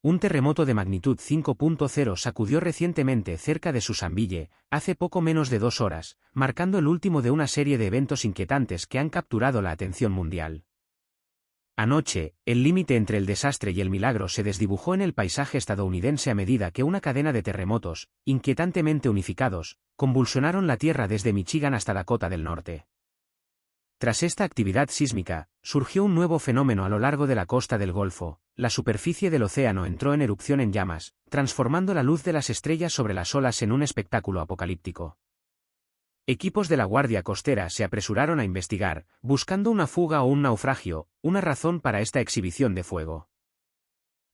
Un terremoto de magnitud 5.0 sacudió recientemente cerca de Susanville, hace poco menos de 2 horas, marcando el último de una serie de eventos inquietantes que han capturado la atención mundial. Anoche, el límite entre el desastre y el milagro se desdibujó en el paisaje estadounidense a medida que una cadena de terremotos, inquietantemente unificados, convulsionaron la tierra desde Michigan hasta Dakota del Norte. Tras esta actividad sísmica, surgió un nuevo fenómeno a lo largo de la costa del Golfo. La superficie del océano entró en erupción en llamas, transformando la luz de las estrellas sobre las olas en un espectáculo apocalíptico. Equipos de la Guardia Costera se apresuraron a investigar, buscando una fuga o un naufragio, una razón para esta exhibición de fuego.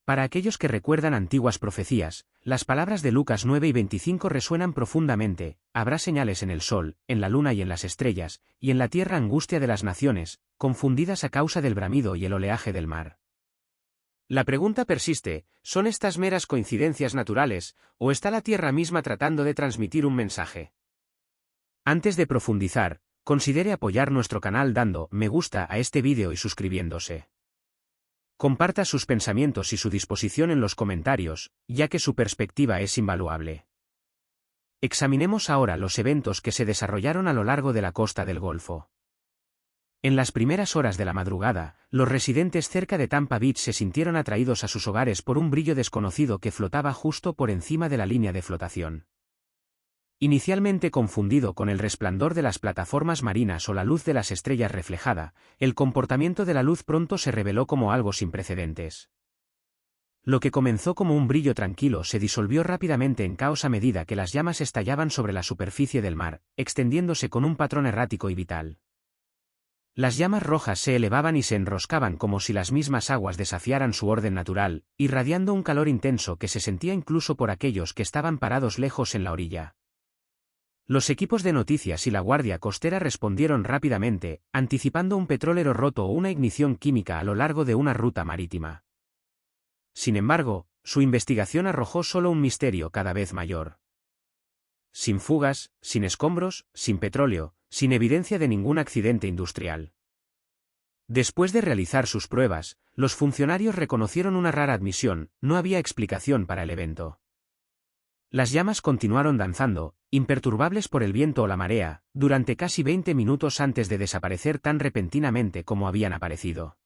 Para aquellos que recuerdan antiguas profecías, las palabras de Lucas 9:25 resuenan profundamente: habrá señales en el sol, en la luna y en las estrellas, y en la tierra angustia de las naciones, confundidas a causa del bramido y el oleaje del mar. La pregunta persiste: ¿son estas meras coincidencias naturales, o está la tierra misma tratando de transmitir un mensaje? Antes de profundizar, considere apoyar nuestro canal dando me gusta a este vídeo y suscribiéndose. Comparta sus pensamientos y su disposición en los comentarios, ya que su perspectiva es invaluable. Examinemos ahora los eventos que se desarrollaron a lo largo de la costa del Golfo. En las primeras horas de la madrugada, los residentes cerca de Tampa Beach se sintieron atraídos a sus hogares por un brillo desconocido que flotaba justo por encima de la línea de flotación. Inicialmente confundido con el resplandor de las plataformas marinas o la luz de las estrellas reflejada, el comportamiento de la luz pronto se reveló como algo sin precedentes. Lo que comenzó como un brillo tranquilo se disolvió rápidamente en caos a medida que las llamas estallaban sobre la superficie del mar, extendiéndose con un patrón errático y vital. Las llamas rojas se elevaban y se enroscaban como si las mismas aguas desafiaran su orden natural, irradiando un calor intenso que se sentía incluso por aquellos que estaban parados lejos en la orilla. Los equipos de noticias y la Guardia Costera respondieron rápidamente, anticipando un petróleo roto o una ignición química a lo largo de una ruta marítima. Sin embargo, su investigación arrojó solo un misterio cada vez mayor. Sin fugas, sin escombros, sin petróleo, sin evidencia de ningún accidente industrial. Después de realizar sus pruebas, los funcionarios reconocieron una rara admisión: no había explicación para el evento. Las llamas continuaron danzando, imperturbables por el viento o la marea, durante casi 20 minutos antes de desaparecer tan repentinamente como habían aparecido.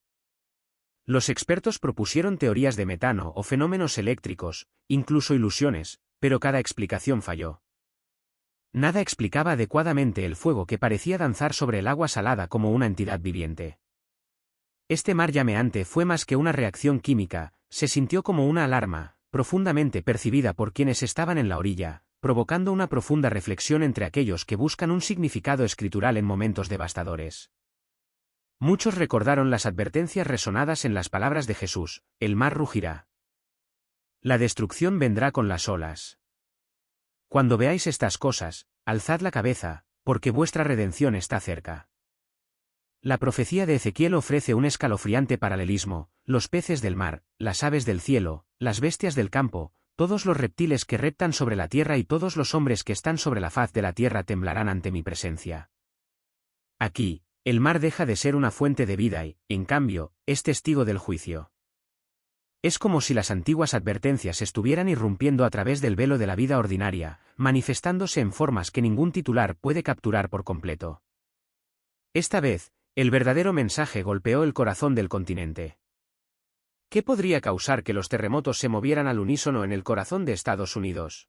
Los expertos propusieron teorías de metano o fenómenos eléctricos, incluso ilusiones, pero cada explicación falló. Nada explicaba adecuadamente el fuego que parecía danzar sobre el agua salada como una entidad viviente. Este mar llameante fue más que una reacción química, se sintió como una alarma, profundamente percibida por quienes estaban en la orilla, provocando una profunda reflexión entre aquellos que buscan un significado escritural en momentos devastadores. Muchos recordaron las advertencias resonadas en las palabras de Jesús: el mar rugirá. La destrucción vendrá con las olas. Cuando veáis estas cosas, alzad la cabeza, porque vuestra redención está cerca. La profecía de Ezequiel ofrece un escalofriante paralelismo: los peces del mar, las aves del cielo, las bestias del campo, todos los reptiles que reptan sobre la tierra y todos los hombres que están sobre la faz de la tierra temblarán ante mi presencia. Aquí, el mar deja de ser una fuente de vida y, en cambio, es testigo del juicio. Es como si las antiguas advertencias estuvieran irrumpiendo a través del velo de la vida ordinaria, manifestándose en formas que ningún titular puede capturar por completo. Esta vez, el verdadero mensaje golpeó el corazón del continente. ¿Qué podría causar que los terremotos se movieran al unísono en el corazón de Estados Unidos?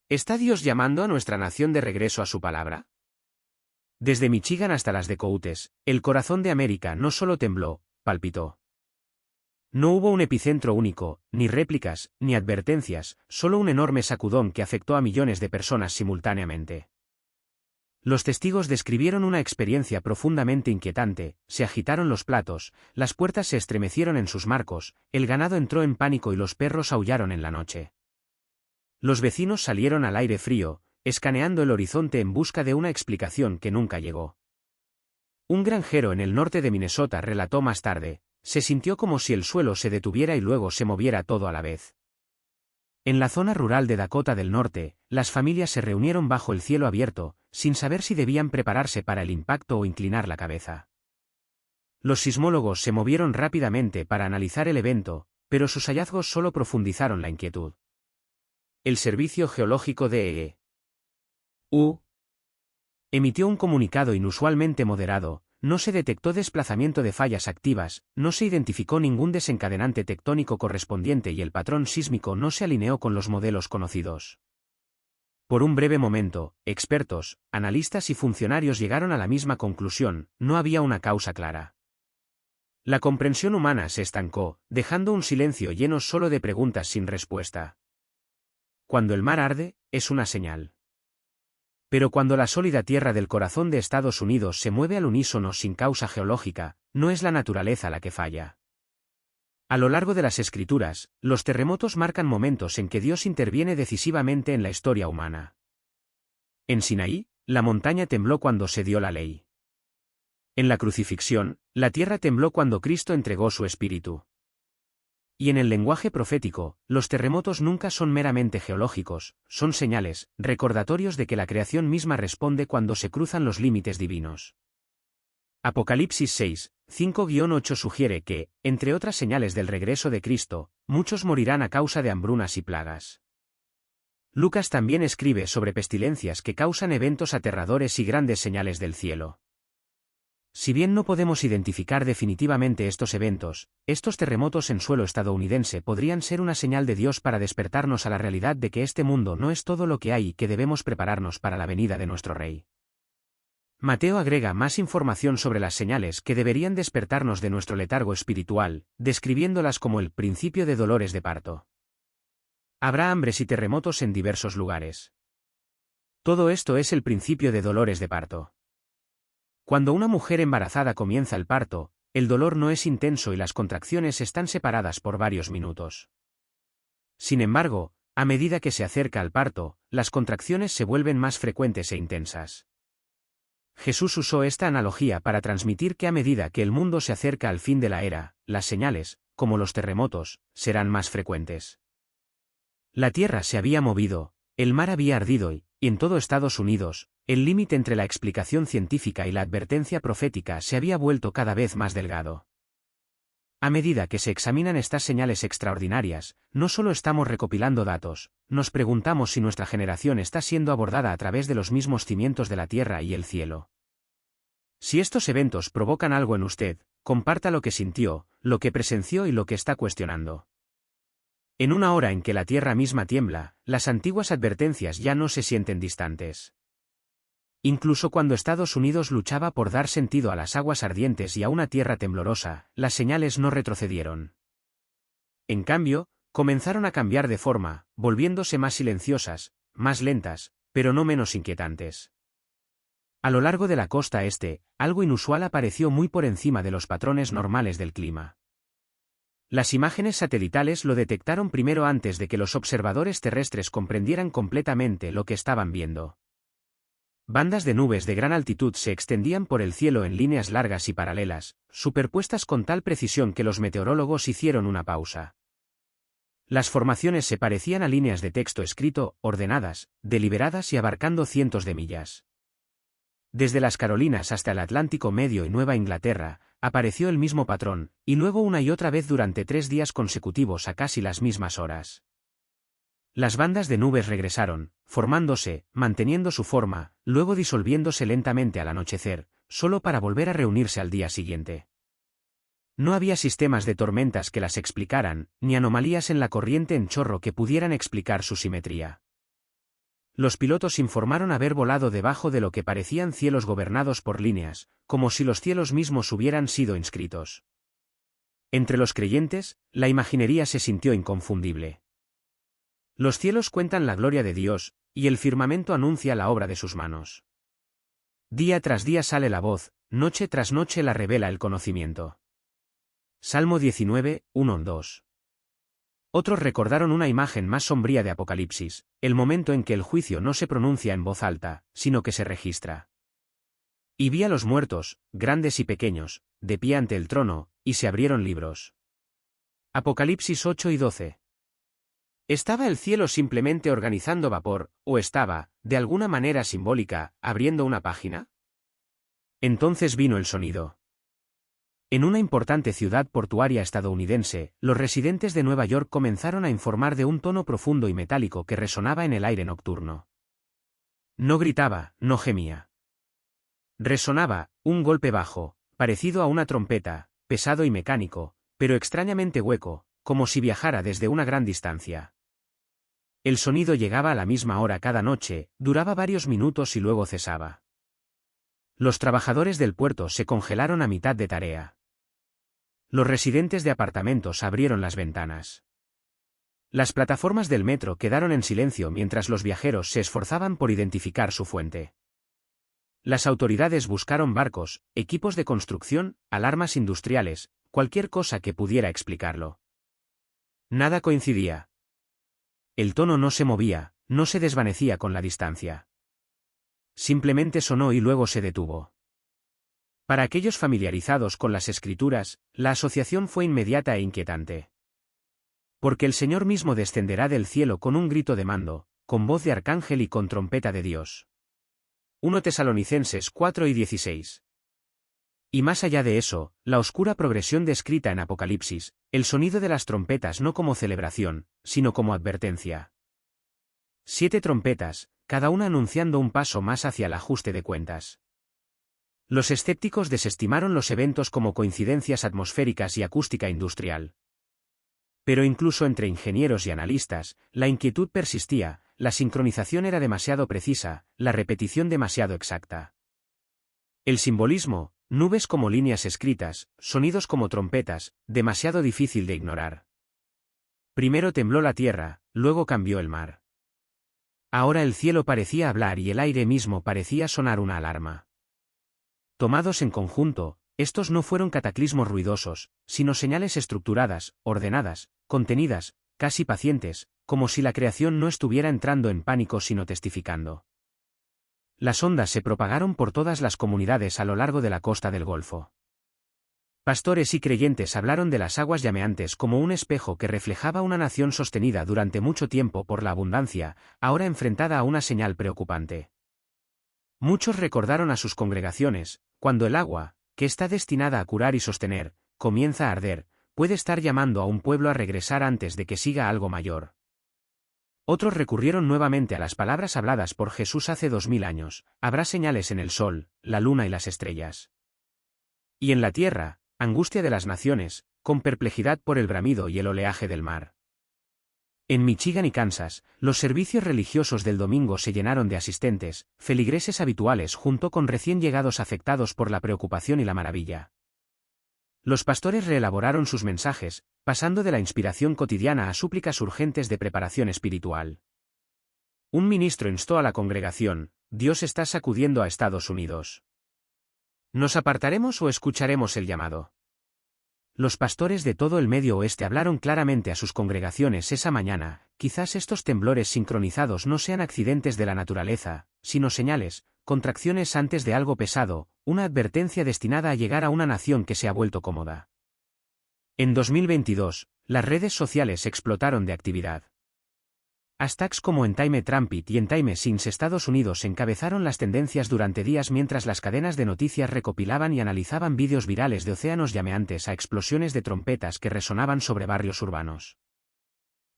¿Está Dios llamando a nuestra nación de regreso a su palabra? Desde Michigan hasta las Dakotas, el corazón de América no solo tembló, palpitó. No hubo un epicentro único, ni réplicas, ni advertencias, solo un enorme sacudón que afectó a millones de personas simultáneamente. Los testigos describieron una experiencia profundamente inquietante: se agitaron los platos, las puertas se estremecieron en sus marcos, el ganado entró en pánico y los perros aullaron en la noche. Los vecinos salieron al aire frío, escaneando el horizonte en busca de una explicación que nunca llegó. Un granjero en el norte de Minnesota relató más tarde: se sintió como si el suelo se detuviera y luego se moviera todo a la vez. En la zona rural de Dakota del Norte, las familias se reunieron bajo el cielo abierto, sin saber si debían prepararse para el impacto o inclinar la cabeza. Los sismólogos se movieron rápidamente para analizar el evento, pero sus hallazgos solo profundizaron la inquietud. El Servicio Geológico de EU emitió un comunicado inusualmente moderado: no se detectó desplazamiento de fallas activas, no se identificó ningún desencadenante tectónico correspondiente y el patrón sísmico no se alineó con los modelos conocidos. Por un breve momento, expertos, analistas y funcionarios llegaron a la misma conclusión: no había una causa clara. La comprensión humana se estancó, dejando un silencio lleno solo de preguntas sin respuesta. Cuando el mar arde, es una señal. Pero cuando la sólida tierra del corazón de Estados Unidos se mueve al unísono sin causa geológica, no es la naturaleza la que falla. A lo largo de las Escrituras, los terremotos marcan momentos en que Dios interviene decisivamente en la historia humana. En Sinaí, la montaña tembló cuando se dio la ley. En la crucifixión, la tierra tembló cuando Cristo entregó su espíritu. Y en el lenguaje profético, los terremotos nunca son meramente geológicos, son señales, recordatorios de que la creación misma responde cuando se cruzan los límites divinos. Apocalipsis 6, 5-8 sugiere que, entre otras señales del regreso de Cristo, muchos morirán a causa de hambrunas y plagas. Lucas también escribe sobre pestilencias que causan eventos aterradores y grandes señales del cielo. Si bien no podemos identificar definitivamente estos eventos, estos terremotos en suelo estadounidense podrían ser una señal de Dios para despertarnos a la realidad de que este mundo no es todo lo que hay y que debemos prepararnos para la venida de nuestro Rey. Mateo agrega más información sobre las señales que deberían despertarnos de nuestro letargo espiritual, describiéndolas como el principio de dolores de parto. Habrá hambres y terremotos en diversos lugares. Todo esto es el principio de dolores de parto. Cuando una mujer embarazada comienza el parto, el dolor no es intenso y las contracciones están separadas por varios minutos. Sin embargo, a medida que se acerca al parto, las contracciones se vuelven más frecuentes e intensas. Jesús usó esta analogía para transmitir que a medida que el mundo se acerca al fin de la era, las señales, como los terremotos, serán más frecuentes. La tierra se había movido, el mar había ardido y, en todo Estados Unidos, el límite entre la explicación científica y la advertencia profética se había vuelto cada vez más delgado. A medida que se examinan estas señales extraordinarias, no solo estamos recopilando datos, nos preguntamos si nuestra generación está siendo abordada a través de los mismos cimientos de la tierra y el cielo. Si estos eventos provocan algo en usted, comparta lo que sintió, lo que presenció y lo que está cuestionando. En una hora en que la tierra misma tiembla, las antiguas advertencias ya no se sienten distantes. Incluso cuando Estados Unidos luchaba por dar sentido a las aguas ardientes y a una tierra temblorosa, las señales no retrocedieron. En cambio, comenzaron a cambiar de forma, volviéndose más silenciosas, más lentas, pero no menos inquietantes. A lo largo de la costa este, algo inusual apareció muy por encima de los patrones normales del clima. Las imágenes satelitales lo detectaron primero antes de que los observadores terrestres comprendieran completamente lo que estaban viendo. Bandas de nubes de gran altitud se extendían por el cielo en líneas largas y paralelas, superpuestas con tal precisión que los meteorólogos hicieron una pausa. Las formaciones se parecían a líneas de texto escrito, ordenadas, deliberadas y abarcando cientos de millas. Desde las Carolinas hasta el Atlántico Medio y Nueva Inglaterra, apareció el mismo patrón, y luego una y otra vez durante 3 días consecutivos a casi las mismas horas. Las bandas de nubes regresaron, formándose, manteniendo su forma, luego disolviéndose lentamente al anochecer, solo para volver a reunirse al día siguiente. No había sistemas de tormentas que las explicaran, ni anomalías en la corriente en chorro que pudieran explicar su simetría. Los pilotos informaron haber volado debajo de lo que parecían cielos gobernados por líneas, como si los cielos mismos hubieran sido inscritos. Entre los creyentes, la imaginería se sintió inconfundible. Los cielos cuentan la gloria de Dios, y el firmamento anuncia la obra de sus manos. Día tras día sale la voz, noche tras noche la revela el conocimiento. Salmo 19, 1-2. Otros recordaron una imagen más sombría de Apocalipsis, el momento en que el juicio no se pronuncia en voz alta, sino que se registra. Y vi a los muertos, grandes y pequeños, de pie ante el trono, y se abrieron libros. Apocalipsis 8 y 12. ¿Estaba el cielo simplemente organizando vapor, o estaba, de alguna manera simbólica, abriendo una página? Entonces vino el sonido. En una importante ciudad portuaria estadounidense, los residentes de Nueva York comenzaron a informar de un tono profundo y metálico que resonaba en el aire nocturno. No gritaba, no gemía. Resonaba, un golpe bajo, parecido a una trompeta, pesado y mecánico, pero extrañamente hueco, como si viajara desde una gran distancia. El sonido llegaba a la misma hora cada noche, duraba varios minutos y luego cesaba. Los trabajadores del puerto se congelaron a mitad de tarea. Los residentes de apartamentos abrieron las ventanas. Las plataformas del metro quedaron en silencio mientras los viajeros se esforzaban por identificar su fuente. Las autoridades buscaron barcos, equipos de construcción, alarmas industriales, cualquier cosa que pudiera explicarlo. Nada coincidía. El tono no se movía, no se desvanecía con la distancia. Simplemente sonó y luego se detuvo. Para aquellos familiarizados con las escrituras, la asociación fue inmediata e inquietante. Porque el Señor mismo descenderá del cielo con un grito de mando, con voz de arcángel y con trompeta de Dios. 1 Tesalonicenses 4:16. Y más allá de eso, la oscura progresión descrita en Apocalipsis, el sonido de las trompetas no como celebración, sino como advertencia. 7 trompetas, cada una anunciando un paso más hacia el ajuste de cuentas. Los escépticos desestimaron los eventos como coincidencias atmosféricas y acústica industrial. Pero incluso entre ingenieros y analistas, la inquietud persistía, la sincronización era demasiado precisa, la repetición demasiado exacta. El simbolismo, nubes como líneas escritas, sonidos como trompetas, demasiado difícil de ignorar. Primero tembló la tierra, luego cambió el mar. Ahora el cielo parecía hablar y el aire mismo parecía sonar una alarma. Tomados en conjunto, estos no fueron cataclismos ruidosos, sino señales estructuradas, ordenadas, contenidas, casi pacientes, como si la creación no estuviera entrando en pánico sino testificando. Las ondas se propagaron por todas las comunidades a lo largo de la costa del Golfo. Pastores y creyentes hablaron de las aguas llameantes como un espejo que reflejaba una nación sostenida durante mucho tiempo por la abundancia, ahora enfrentada a una señal preocupante. Muchos recordaron a sus congregaciones, cuando el agua, que está destinada a curar y sostener, comienza a arder, puede estar llamando a un pueblo a regresar antes de que siga algo mayor. Otros recurrieron nuevamente a las palabras habladas por Jesús hace 2000 años, habrá señales en el sol, la luna y las estrellas. Y en la tierra, angustia de las naciones, con perplejidad por el bramido y el oleaje del mar. En Michigan y Kansas, los servicios religiosos del domingo se llenaron de asistentes, feligreses habituales junto con recién llegados afectados por la preocupación y la maravilla. Los pastores reelaboraron sus mensajes, pasando de la inspiración cotidiana a súplicas urgentes de preparación espiritual. Un ministro instó a la congregación: Dios está sacudiendo a Estados Unidos. ¿Nos apartaremos o escucharemos el llamado? Los pastores de todo el Medio Oeste hablaron claramente a sus congregaciones esa mañana: quizás estos temblores sincronizados no sean accidentes de la naturaleza, sino señales, contracciones antes de algo pesado, una advertencia destinada a llegar a una nación que se ha vuelto cómoda. En 2022, las redes sociales explotaron de actividad. Hashtags como en Time Trumpet y en Time Since Estados Unidos encabezaron las tendencias durante días mientras las cadenas de noticias recopilaban y analizaban vídeos virales de océanos llameantes a explosiones de trompetas que resonaban sobre barrios urbanos.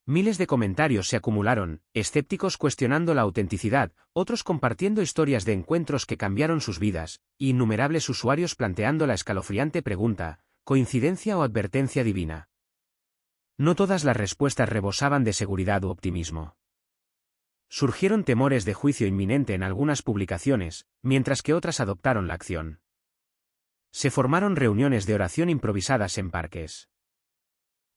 Miles de comentarios se acumularon, escépticos cuestionando la autenticidad, otros compartiendo historias de encuentros que cambiaron sus vidas, y innumerables usuarios planteando la escalofriante pregunta: ¿coincidencia o advertencia divina? No todas las respuestas rebosaban de seguridad u optimismo. Surgieron temores de juicio inminente en algunas publicaciones, mientras que otras adoptaron la acción. Se formaron reuniones de oración improvisadas en parques.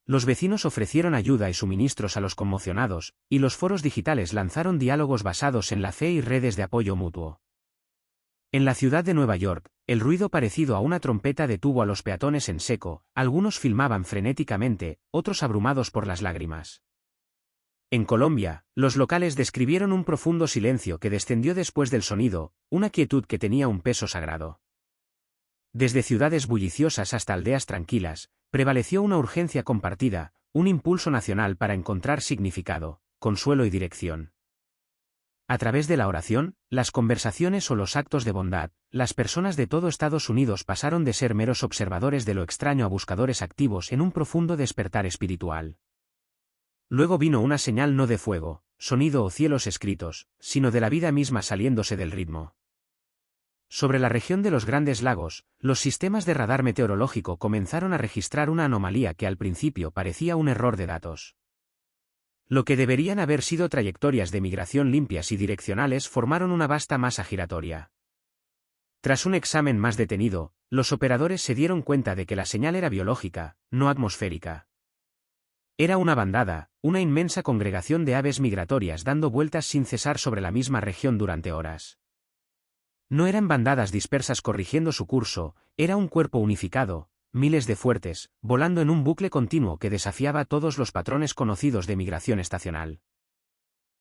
Los vecinos ofrecieron ayuda y suministros a los conmocionados, y los foros digitales lanzaron diálogos basados en la fe y redes de apoyo mutuo. En la ciudad de Nueva York, el ruido parecido a una trompeta detuvo a los peatones en seco, algunos filmaban frenéticamente, otros abrumados por las lágrimas. En Colombia, los locales describieron un profundo silencio que descendió después del sonido, una quietud que tenía un peso sagrado. Desde ciudades bulliciosas hasta aldeas tranquilas, prevaleció una urgencia compartida, un impulso nacional para encontrar significado, consuelo y dirección. A través de la oración, las conversaciones o los actos de bondad, las personas de todo Estados Unidos pasaron de ser meros observadores de lo extraño a buscadores activos en un profundo despertar espiritual. Luego vino una señal no de fuego, sonido o cielos escritos, sino de la vida misma saliéndose del ritmo. Sobre la región de los Grandes Lagos, los sistemas de radar meteorológico comenzaron a registrar una anomalía que al principio parecía un error de datos. Lo que deberían haber sido trayectorias de migración limpias y direccionales formaron una vasta masa giratoria. Tras un examen más detenido, los operadores se dieron cuenta de que la señal era biológica, no atmosférica. Era una bandada, una inmensa congregación de aves migratorias dando vueltas sin cesar sobre la misma región durante horas. No eran bandadas dispersas corrigiendo su curso, era un cuerpo unificado, miles de fuertes, volando en un bucle continuo que desafiaba todos los patrones conocidos de migración estacional.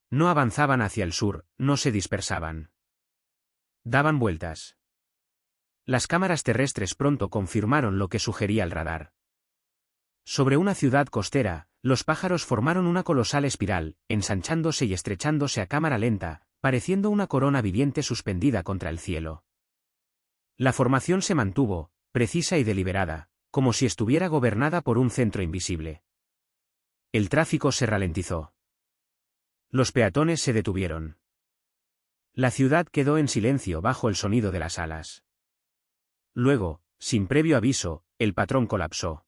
No avanzaban hacia el sur, no se dispersaban. Daban vueltas. Las cámaras terrestres pronto confirmaron lo que sugería el radar. Sobre una ciudad costera, los pájaros formaron una colosal espiral, ensanchándose y estrechándose a cámara lenta, pareciendo una corona viviente suspendida contra el cielo. La formación se mantuvo, precisa y deliberada, como si estuviera gobernada por un centro invisible. El tráfico se ralentizó. Los peatones se detuvieron. La ciudad quedó en silencio bajo el sonido de las alas. Luego, sin previo aviso, el patrón colapsó.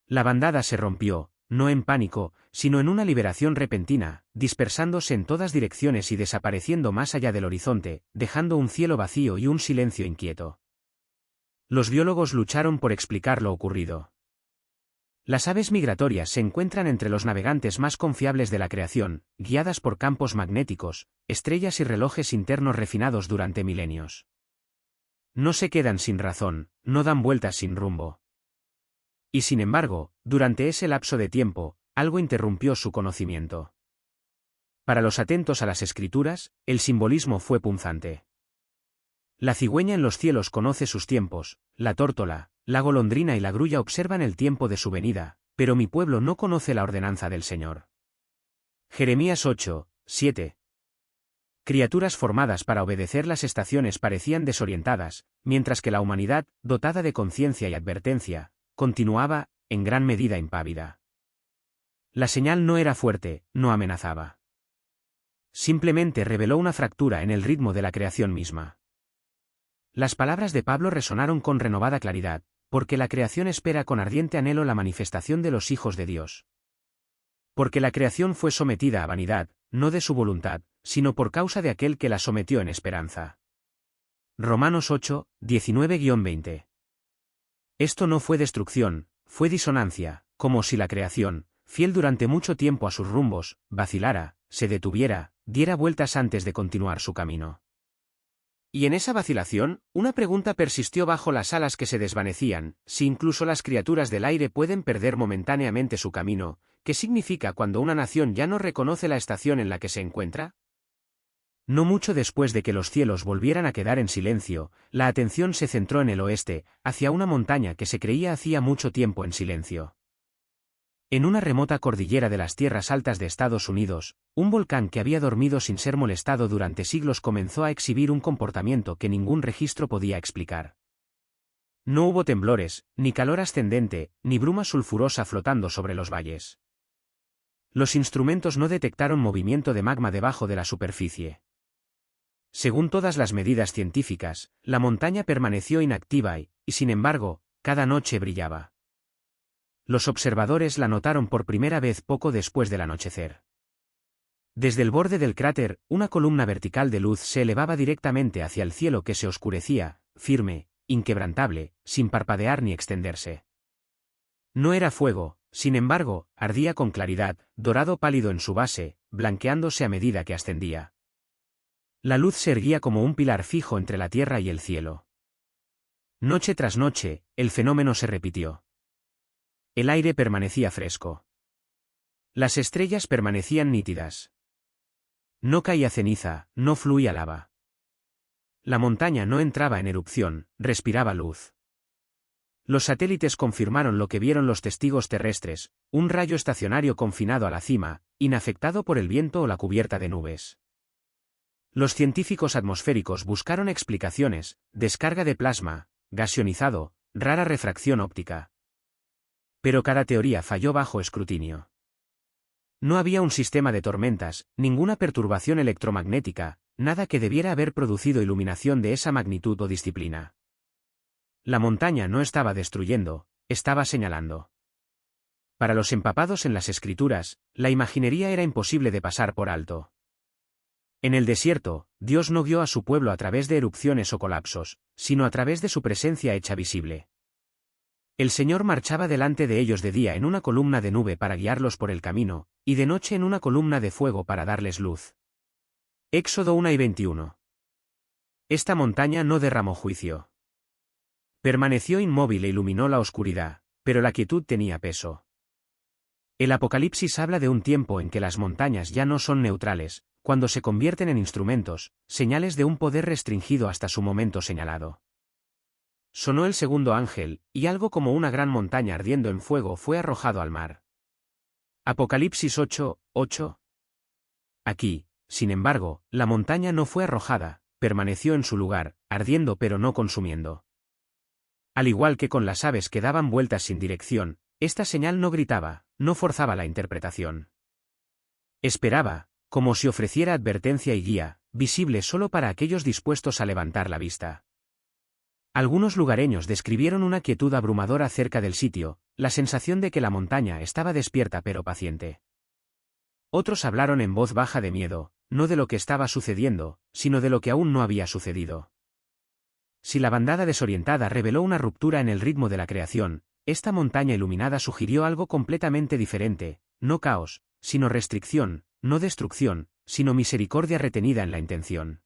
La bandada se rompió, no en pánico, sino en una liberación repentina, dispersándose en todas direcciones y desapareciendo más allá del horizonte, dejando un cielo vacío y un silencio inquieto. Los biólogos lucharon por explicar lo ocurrido. Las aves migratorias se encuentran entre los navegantes más confiables de la creación, guiadas por campos magnéticos, estrellas y relojes internos refinados durante milenios. No se quedan sin razón, no dan vueltas sin rumbo. Y sin embargo, durante ese lapso de tiempo, algo interrumpió su conocimiento. Para los atentos a las escrituras, el simbolismo fue punzante. La cigüeña en los cielos conoce sus tiempos, la tórtola, la golondrina y la grulla observan el tiempo de su venida, pero mi pueblo no conoce la ordenanza del Señor. Jeremías 8, 7. Criaturas formadas para obedecer las estaciones parecían desorientadas, mientras que la humanidad, dotada de conciencia y advertencia, continuaba, en gran medida impávida. La señal no era fuerte, no amenazaba. Simplemente reveló una fractura en el ritmo de la creación misma. Las palabras de Pablo resonaron con renovada claridad, porque la creación espera con ardiente anhelo la manifestación de los hijos de Dios. Porque la creación fue sometida a vanidad, no de su voluntad, sino por causa de aquel que la sometió en esperanza. Romanos 8, 19-20. Esto no fue destrucción, fue disonancia, como si la creación, fiel durante mucho tiempo a sus rumbos, vacilara, se detuviera, diera vueltas antes de continuar su camino. Y en esa vacilación, una pregunta persistió bajo las alas que se desvanecían: si incluso las criaturas del aire pueden perder momentáneamente su camino, ¿qué significa cuando una nación ya no reconoce la estación en la que se encuentra? No mucho después de que los cielos volvieran a quedar en silencio, la atención se centró en el oeste, hacia una montaña que se creía hacía mucho tiempo en silencio. En una remota cordillera de las tierras altas de Estados Unidos, un volcán que había dormido sin ser molestado durante siglos comenzó a exhibir un comportamiento que ningún registro podía explicar. No hubo temblores, ni calor ascendente, ni bruma sulfurosa flotando sobre los valles. Los instrumentos no detectaron movimiento de magma debajo de la superficie. Según todas las medidas científicas, la montaña permaneció inactiva y, sin embargo, cada noche brillaba. Los observadores la notaron por primera vez poco después del anochecer. Desde el borde del cráter, una columna vertical de luz se elevaba directamente hacia el cielo que se oscurecía, firme, inquebrantable, sin parpadear ni extenderse. No era fuego, sin embargo, ardía con claridad, dorado pálido en su base, blanqueándose a medida que ascendía. La luz se erguía como un pilar fijo entre la tierra y el cielo. Noche tras noche, el fenómeno se repitió. El aire permanecía fresco. Las estrellas permanecían nítidas. No caía ceniza, no fluía lava. La montaña no entraba en erupción, respiraba luz. Los satélites confirmaron lo que vieron los testigos terrestres: un rayo estacionario confinado a la cima, inafectado por el viento o la cubierta de nubes. Los científicos atmosféricos buscaron explicaciones: descarga de plasma, gas ionizado, rara refracción óptica. Pero cada teoría falló bajo escrutinio. No había un sistema de tormentas, ninguna perturbación electromagnética, nada que debiera haber producido iluminación de esa magnitud o disciplina. La montaña no estaba destruyendo, estaba señalando. Para los empapados en las escrituras, la imaginería era imposible de pasar por alto. En el desierto, Dios no guió a su pueblo a través de erupciones o colapsos, sino a través de su presencia hecha visible. El Señor marchaba delante de ellos de día en una columna de nube para guiarlos por el camino, y de noche en una columna de fuego para darles luz. Éxodo 1:21. Esta montaña no derramó juicio. Permaneció inmóvil e iluminó la oscuridad, pero la quietud tenía peso. El Apocalipsis habla de un tiempo en que las montañas ya no son neutrales, cuando se convierten en instrumentos, señales de un poder restringido hasta su momento señalado. Sonó el segundo ángel, y algo como una gran montaña ardiendo en fuego fue arrojado al mar. Apocalipsis 8:8. Aquí, sin embargo, la montaña no fue arrojada, permaneció en su lugar, ardiendo pero no consumiendo. Al igual que con las aves que daban vueltas sin dirección, esta señal no gritaba, no forzaba la interpretación. Esperaba, como si ofreciera advertencia y guía, visible solo para aquellos dispuestos a levantar la vista. Algunos lugareños describieron una quietud abrumadora cerca del sitio, la sensación de que la montaña estaba despierta pero paciente. Otros hablaron en voz baja de miedo, no de lo que estaba sucediendo, sino de lo que aún no había sucedido. Si la bandada desorientada reveló una ruptura en el ritmo de la creación, esta montaña iluminada sugirió algo completamente diferente: no caos, sino restricción; no destrucción, sino misericordia retenida en la intención.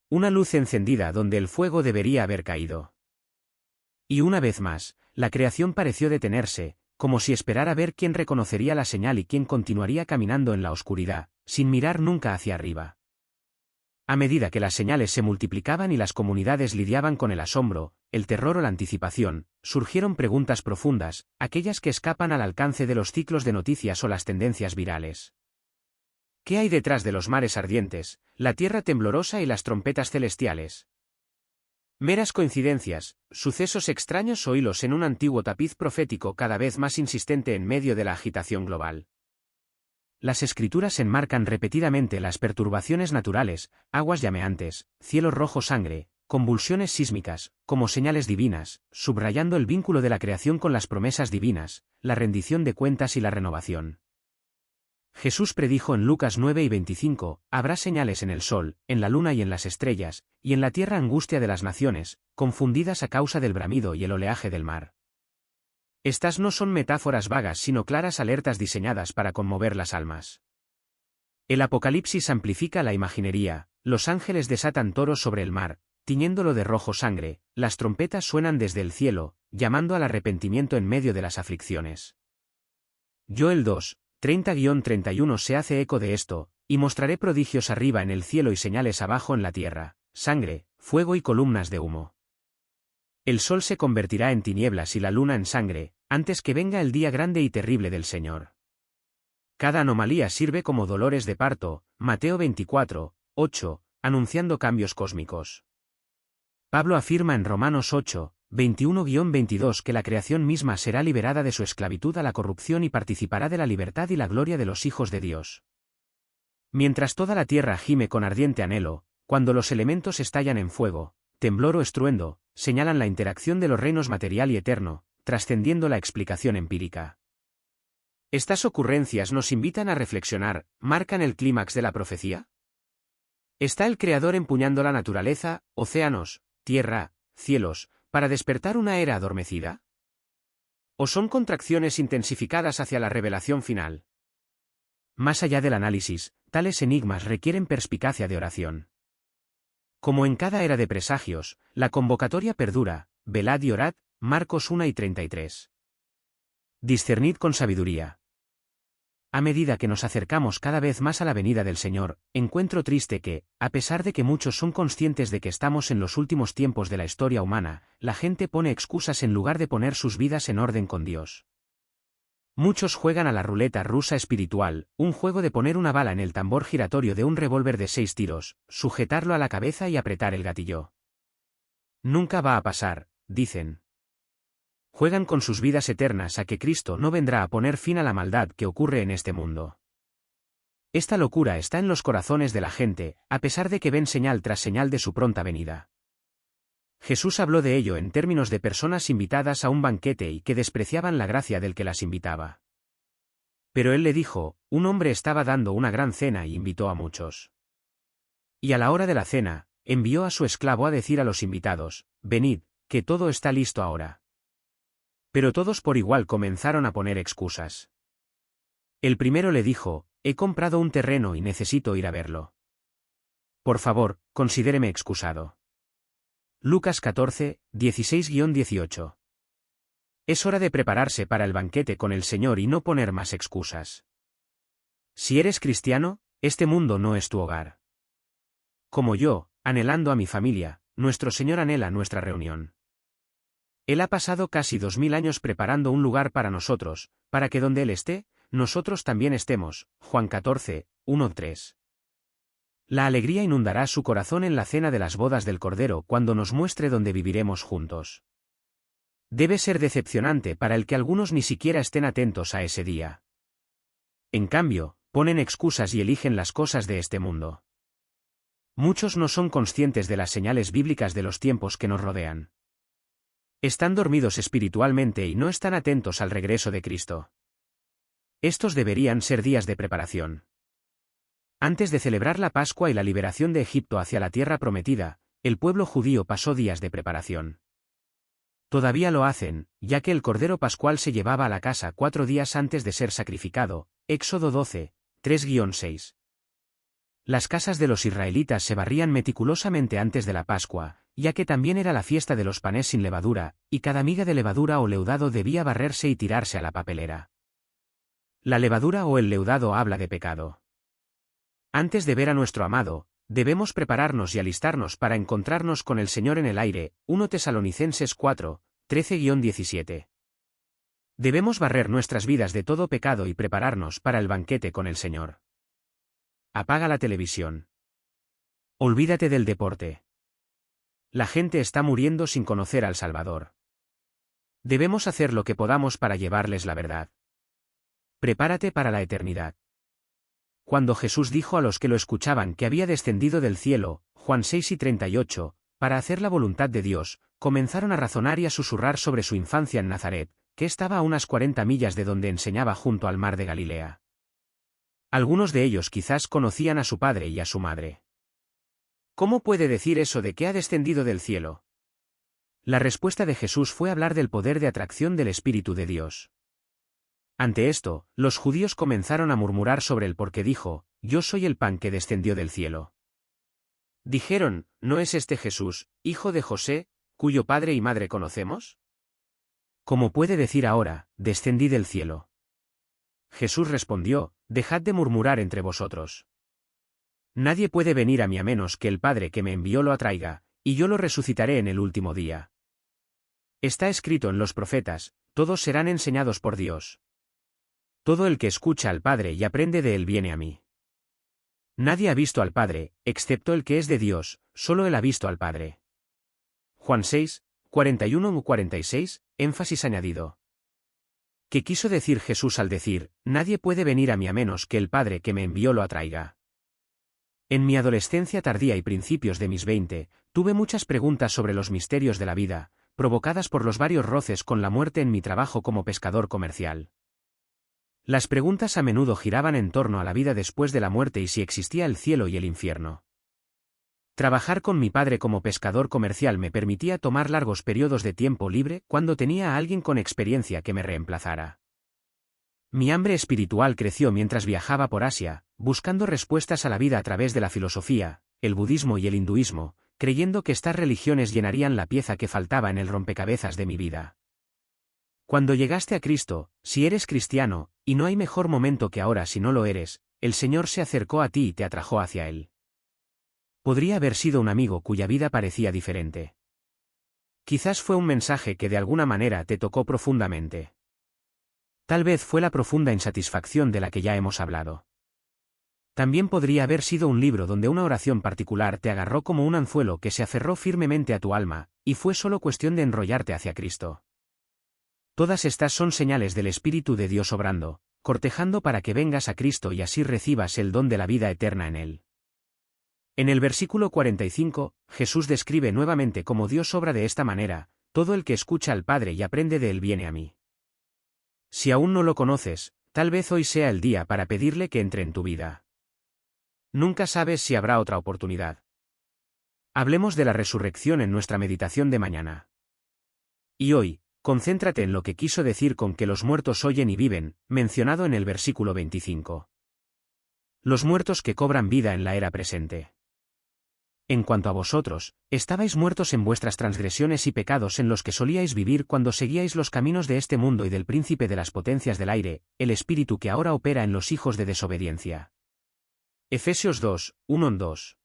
Una luz encendida donde el fuego debería haber caído. Y una vez más, la creación pareció detenerse, como si esperara ver quién reconocería la señal y quién continuaría caminando en la oscuridad, sin mirar nunca hacia arriba. A medida que las señales se multiplicaban y las comunidades lidiaban con el asombro, el terror o la anticipación, surgieron preguntas profundas, aquellas que escapan al alcance de los ciclos de noticias o las tendencias virales. ¿Qué hay detrás de los mares ardientes, la tierra temblorosa y las trompetas celestiales? Meras coincidencias, sucesos extraños o hilos en un antiguo tapiz profético cada vez más insistente en medio de la agitación global. Las escrituras enmarcan repetidamente las perturbaciones naturales, aguas llameantes, cielo rojo sangre, convulsiones sísmicas, como señales divinas, subrayando el vínculo de la creación con las promesas divinas, la rendición de cuentas y la renovación. Jesús predijo en Lucas 9:25, habrá señales en el sol, en la luna y en las estrellas, y en la tierra angustia de las naciones, confundidas a causa del bramido y el oleaje del mar. Estas no son metáforas vagas sino claras alertas diseñadas para conmover las almas. El Apocalipsis amplifica la imaginería: los ángeles desatan toros sobre el mar, tiñéndolo de rojo sangre; las trompetas suenan desde el cielo, llamando al arrepentimiento en medio de las aflicciones. Joel 2:30-31 se hace eco de esto: y mostraré prodigios arriba en el cielo y señales abajo en la tierra, sangre, fuego y columnas de humo. El sol se convertirá en tinieblas y la luna en sangre, antes que venga el día grande y terrible del Señor. Cada anomalía sirve como dolores de parto, Mateo 24:8, anunciando cambios cósmicos. Pablo afirma en Romanos 8:21-22 que la creación misma será liberada de su esclavitud a la corrupción y participará de la libertad y la gloria de los hijos de Dios. Mientras toda la tierra gime con ardiente anhelo, cuando los elementos estallan en fuego, temblor o estruendo, señalan la interacción de los reinos material y eterno, trascendiendo la explicación empírica. ¿Estas ocurrencias nos invitan a reflexionar, marcan el clímax de la profecía? ¿Está el Creador empuñando la naturaleza, océanos, tierra, cielos, para despertar una era adormecida? ¿O son contracciones intensificadas hacia la revelación final? Más allá del análisis, tales enigmas requieren perspicacia de oración. Como en cada era de presagios, la convocatoria perdura: velad y orad, Marcos 1:33. Discernid con sabiduría. A medida que nos acercamos cada vez más a la venida del Señor, encuentro triste que, a pesar de que muchos son conscientes de que estamos en los últimos tiempos de la historia humana, la gente pone excusas en lugar de poner sus vidas en orden con Dios. Muchos juegan a la ruleta rusa espiritual, un juego de poner una bala en el tambor giratorio de un revólver de 6 tiros, sujetarlo a la cabeza y apretar el gatillo. Nunca va a pasar, dicen. Juegan con sus vidas eternas a que Cristo no vendrá a poner fin a la maldad que ocurre en este mundo. Esta locura está en los corazones de la gente, a pesar de que ven señal tras señal de su pronta venida. Jesús habló de ello en términos de personas invitadas a un banquete y que despreciaban la gracia del que las invitaba. Pero él le dijo, un hombre estaba dando una gran cena y invitó a muchos. Y a la hora de la cena, envió a su esclavo a decir a los invitados, venid, que todo está listo ahora. Pero todos por igual comenzaron a poner excusas. El primero le dijo, he comprado un terreno y necesito ir a verlo. Por favor, considéreme excusado. Lucas 14, 16-18. Es hora de prepararse para el banquete con el Señor y no poner más excusas. Si eres cristiano, este mundo no es tu hogar. Como yo, anhelando a mi familia, nuestro Señor anhela nuestra reunión. Él ha pasado casi 2000 años preparando un lugar para nosotros, para que donde Él esté, nosotros también estemos. Juan 14, 1-3. La alegría inundará su corazón en la cena de las bodas del Cordero cuando nos muestre dónde viviremos juntos. Debe ser decepcionante para el que algunos ni siquiera estén atentos a ese día. En cambio, ponen excusas y eligen las cosas de este mundo. Muchos no son conscientes de las señales bíblicas de los tiempos que nos rodean. Están dormidos espiritualmente y no están atentos al regreso de Cristo. Estos deberían ser días de preparación. Antes de celebrar la Pascua y la liberación de Egipto hacia la tierra prometida, el pueblo judío pasó días de preparación. Todavía lo hacen, ya que el Cordero Pascual se llevaba a la casa 4 días antes de ser sacrificado. Éxodo 12, 3-6. Las casas de los israelitas se barrían meticulosamente antes de la Pascua, ya que también era la fiesta de los panes sin levadura, y cada miga de levadura o leudado debía barrerse y tirarse a la papelera. La levadura o el leudado habla de pecado. Antes de ver a nuestro amado, debemos prepararnos y alistarnos para encontrarnos con el Señor en el aire. 1 Tesalonicenses 4, 13-17. Debemos barrer nuestras vidas de todo pecado y prepararnos para el banquete con el Señor. Apaga la televisión. Olvídate del deporte. La gente está muriendo sin conocer al Salvador. Debemos hacer lo que podamos para llevarles la verdad. Prepárate para la eternidad. Cuando Jesús dijo a los que lo escuchaban que había descendido del cielo, Juan 6:38, para hacer la voluntad de Dios, comenzaron a razonar y a susurrar sobre su infancia en Nazaret, que estaba a unas 40 millas de donde enseñaba junto al mar de Galilea. Algunos de ellos quizás conocían a su padre y a su madre. ¿Cómo puede decir eso de que ha descendido del cielo? La respuesta de Jesús fue hablar del poder de atracción del Espíritu de Dios. Ante esto, los judíos comenzaron a murmurar sobre él porque dijo, yo soy el pan que descendió del cielo. Dijeron, ¿no es este Jesús, hijo de José, cuyo padre y madre conocemos? ¿Cómo puede decir ahora, descendí del cielo? Jesús respondió, dejad de murmurar entre vosotros. Nadie puede venir a mí a menos que el Padre que me envió lo atraiga, y yo lo resucitaré en el último día. Está escrito en los profetas, todos serán enseñados por Dios. Todo el que escucha al Padre y aprende de él viene a mí. Nadie ha visto al Padre, excepto el que es de Dios, solo él ha visto al Padre. Juan 6, 41-46, énfasis añadido. ¿Qué quiso decir Jesús al decir, nadie puede venir a mí a menos que el Padre que me envió lo atraiga? En mi adolescencia tardía y principios de mis 20, tuve muchas preguntas sobre los misterios de la vida, provocadas por los varios roces con la muerte en mi trabajo como pescador comercial. Las preguntas a menudo giraban en torno a la vida después de la muerte y si existía el cielo y el infierno. Trabajar con mi padre como pescador comercial me permitía tomar largos periodos de tiempo libre cuando tenía a alguien con experiencia que me reemplazara. Mi hambre espiritual creció mientras viajaba por Asia, buscando respuestas a la vida a través de la filosofía, el budismo y el hinduismo, creyendo que estas religiones llenarían la pieza que faltaba en el rompecabezas de mi vida. Cuando llegaste a Cristo, si eres cristiano, y no hay mejor momento que ahora si no lo eres, el Señor se acercó a ti y te atrajo hacia Él. Podría haber sido un amigo cuya vida parecía diferente. Quizás fue un mensaje que de alguna manera te tocó profundamente. Tal vez fue la profunda insatisfacción de la que ya hemos hablado. También podría haber sido un libro donde una oración particular te agarró como un anzuelo que se aferró firmemente a tu alma, y fue solo cuestión de enrollarte hacia Cristo. Todas estas son señales del Espíritu de Dios obrando, cortejando para que vengas a Cristo y así recibas el don de la vida eterna en Él. En el versículo 45, Jesús describe nuevamente cómo Dios obra de esta manera: todo el que escucha al Padre y aprende de Él viene a mí. Si aún no lo conoces, tal vez hoy sea el día para pedirle que entre en tu vida. Nunca sabes si habrá otra oportunidad. Hablemos de la resurrección en nuestra meditación de mañana. Y hoy, concéntrate en lo que quiso decir con que los muertos oyen y viven, mencionado en el versículo 25. Los muertos que cobran vida en la era presente. En cuanto a vosotros, estabais muertos en vuestras transgresiones y pecados en los que solíais vivir cuando seguíais los caminos de este mundo y del príncipe de las potencias del aire, el espíritu que ahora opera en los hijos de desobediencia. Efesios 2, 1-2.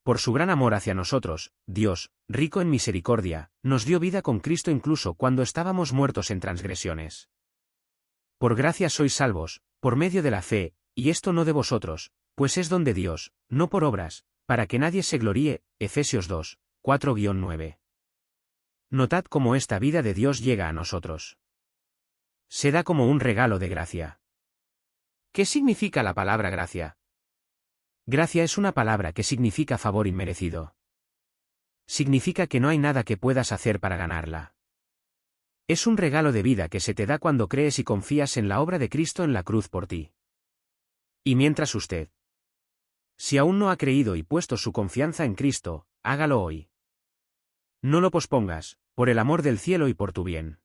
Por su gran amor hacia nosotros, Dios, rico en misericordia, nos dio vida con Cristo incluso cuando estábamos muertos en transgresiones. Por gracia sois salvos, por medio de la fe, y esto no de vosotros, pues es don de Dios, no por obras, para que nadie se gloríe. Efesios 2, 4-9. Notad cómo esta vida de Dios llega a nosotros. Se da como un regalo de gracia. ¿Qué significa la palabra gracia? Gracia es una palabra que significa favor inmerecido. Significa que no hay nada que puedas hacer para ganarla. Es un regalo de vida que se te da cuando crees y confías en la obra de Cristo en la cruz por ti. Y mientras usted, si aún no ha creído y puesto su confianza en Cristo, hágalo hoy. No lo pospongas, por el amor del cielo y por tu bien.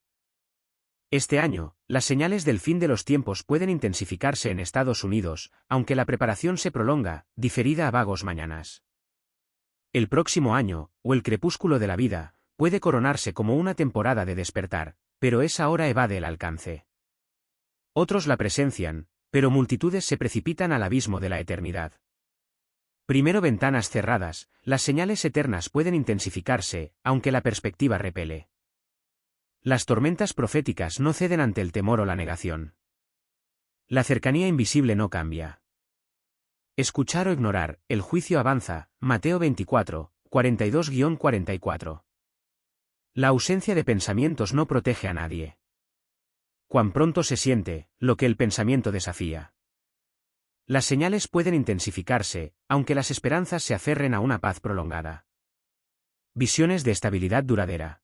Este año, las señales del fin de los tiempos pueden intensificarse en Estados Unidos, aunque la preparación se prolonga, diferida a vagos mañanas. El próximo año, o el crepúsculo de la vida, puede coronarse como una temporada de despertar, pero esa hora evade el alcance. Otros la presencian, pero multitudes se precipitan al abismo de la eternidad. Primero ventanas cerradas, las señales eternas pueden intensificarse, aunque la perspectiva repele. Las tormentas proféticas no ceden ante el temor o la negación. La cercanía invisible no cambia. Escuchar o ignorar, el juicio avanza. Mateo 24, 42-44. La ausencia de pensamientos no protege a nadie. Cuán pronto se siente, lo que el pensamiento desafía. Las señales pueden intensificarse, aunque las esperanzas se aferren a una paz prolongada. Visiones de estabilidad duradera.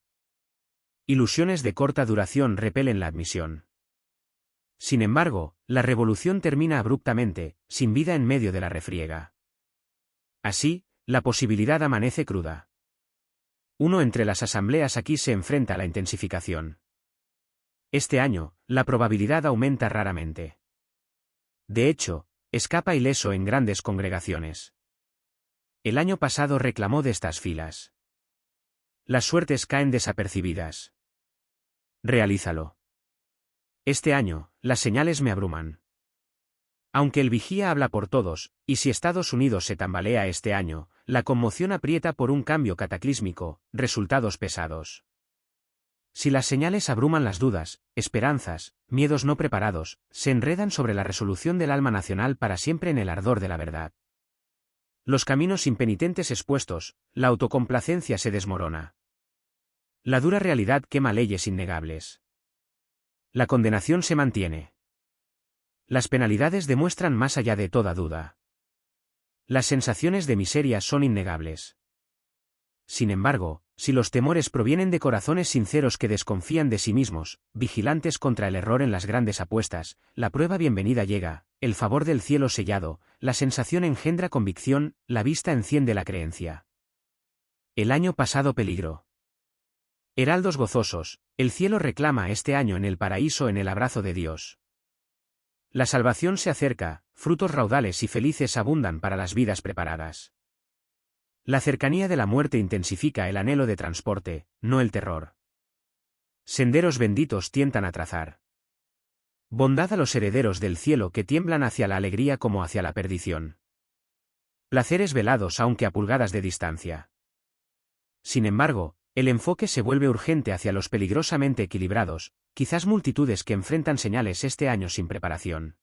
Ilusiones de corta duración repelen la admisión. Sin embargo, la revolución termina abruptamente, sin vida en medio de la refriega. Así, la posibilidad amanece cruda. Uno entre las asambleas aquí se enfrenta a la intensificación. Este año, la probabilidad aumenta raramente. De hecho, escapa ileso en grandes congregaciones. El año pasado reclamó de estas filas. Las suertes caen desapercibidas. Realízalo. Este año, las señales me abruman. Aunque el vigía habla por todos, y si Estados Unidos se tambalea este año, la conmoción aprieta por un cambio cataclísmico, resultados pesados. Si las señales abruman las dudas, esperanzas, miedos no preparados, se enredan sobre la resolución del alma nacional para siempre en el ardor de la verdad. Los caminos impenitentes expuestos, la autocomplacencia se desmorona. La dura realidad quema leyes innegables. La condenación se mantiene. Las penalidades demuestran más allá de toda duda. Las sensaciones de miseria son innegables. Sin embargo, si los temores provienen de corazones sinceros que desconfían de sí mismos, vigilantes contra el error en las grandes apuestas, la prueba bienvenida llega, el favor del cielo sellado, la sensación engendra convicción, la vista enciende la creencia. El año pasado peligro. Heraldos gozosos, el cielo reclama este año en el paraíso en el abrazo de Dios. La salvación se acerca, frutos raudales y felices abundan para las vidas preparadas. La cercanía de la muerte intensifica el anhelo de transporte, no el terror. Senderos benditos tientan a trazar. Bondad a los herederos del cielo que tiemblan hacia la alegría como hacia la perdición. Placeres velados aunque a pulgadas de distancia. Sin embargo, el enfoque se vuelve urgente hacia los peligrosamente equilibrados, quizás multitudes que enfrentan señales este año sin preparación.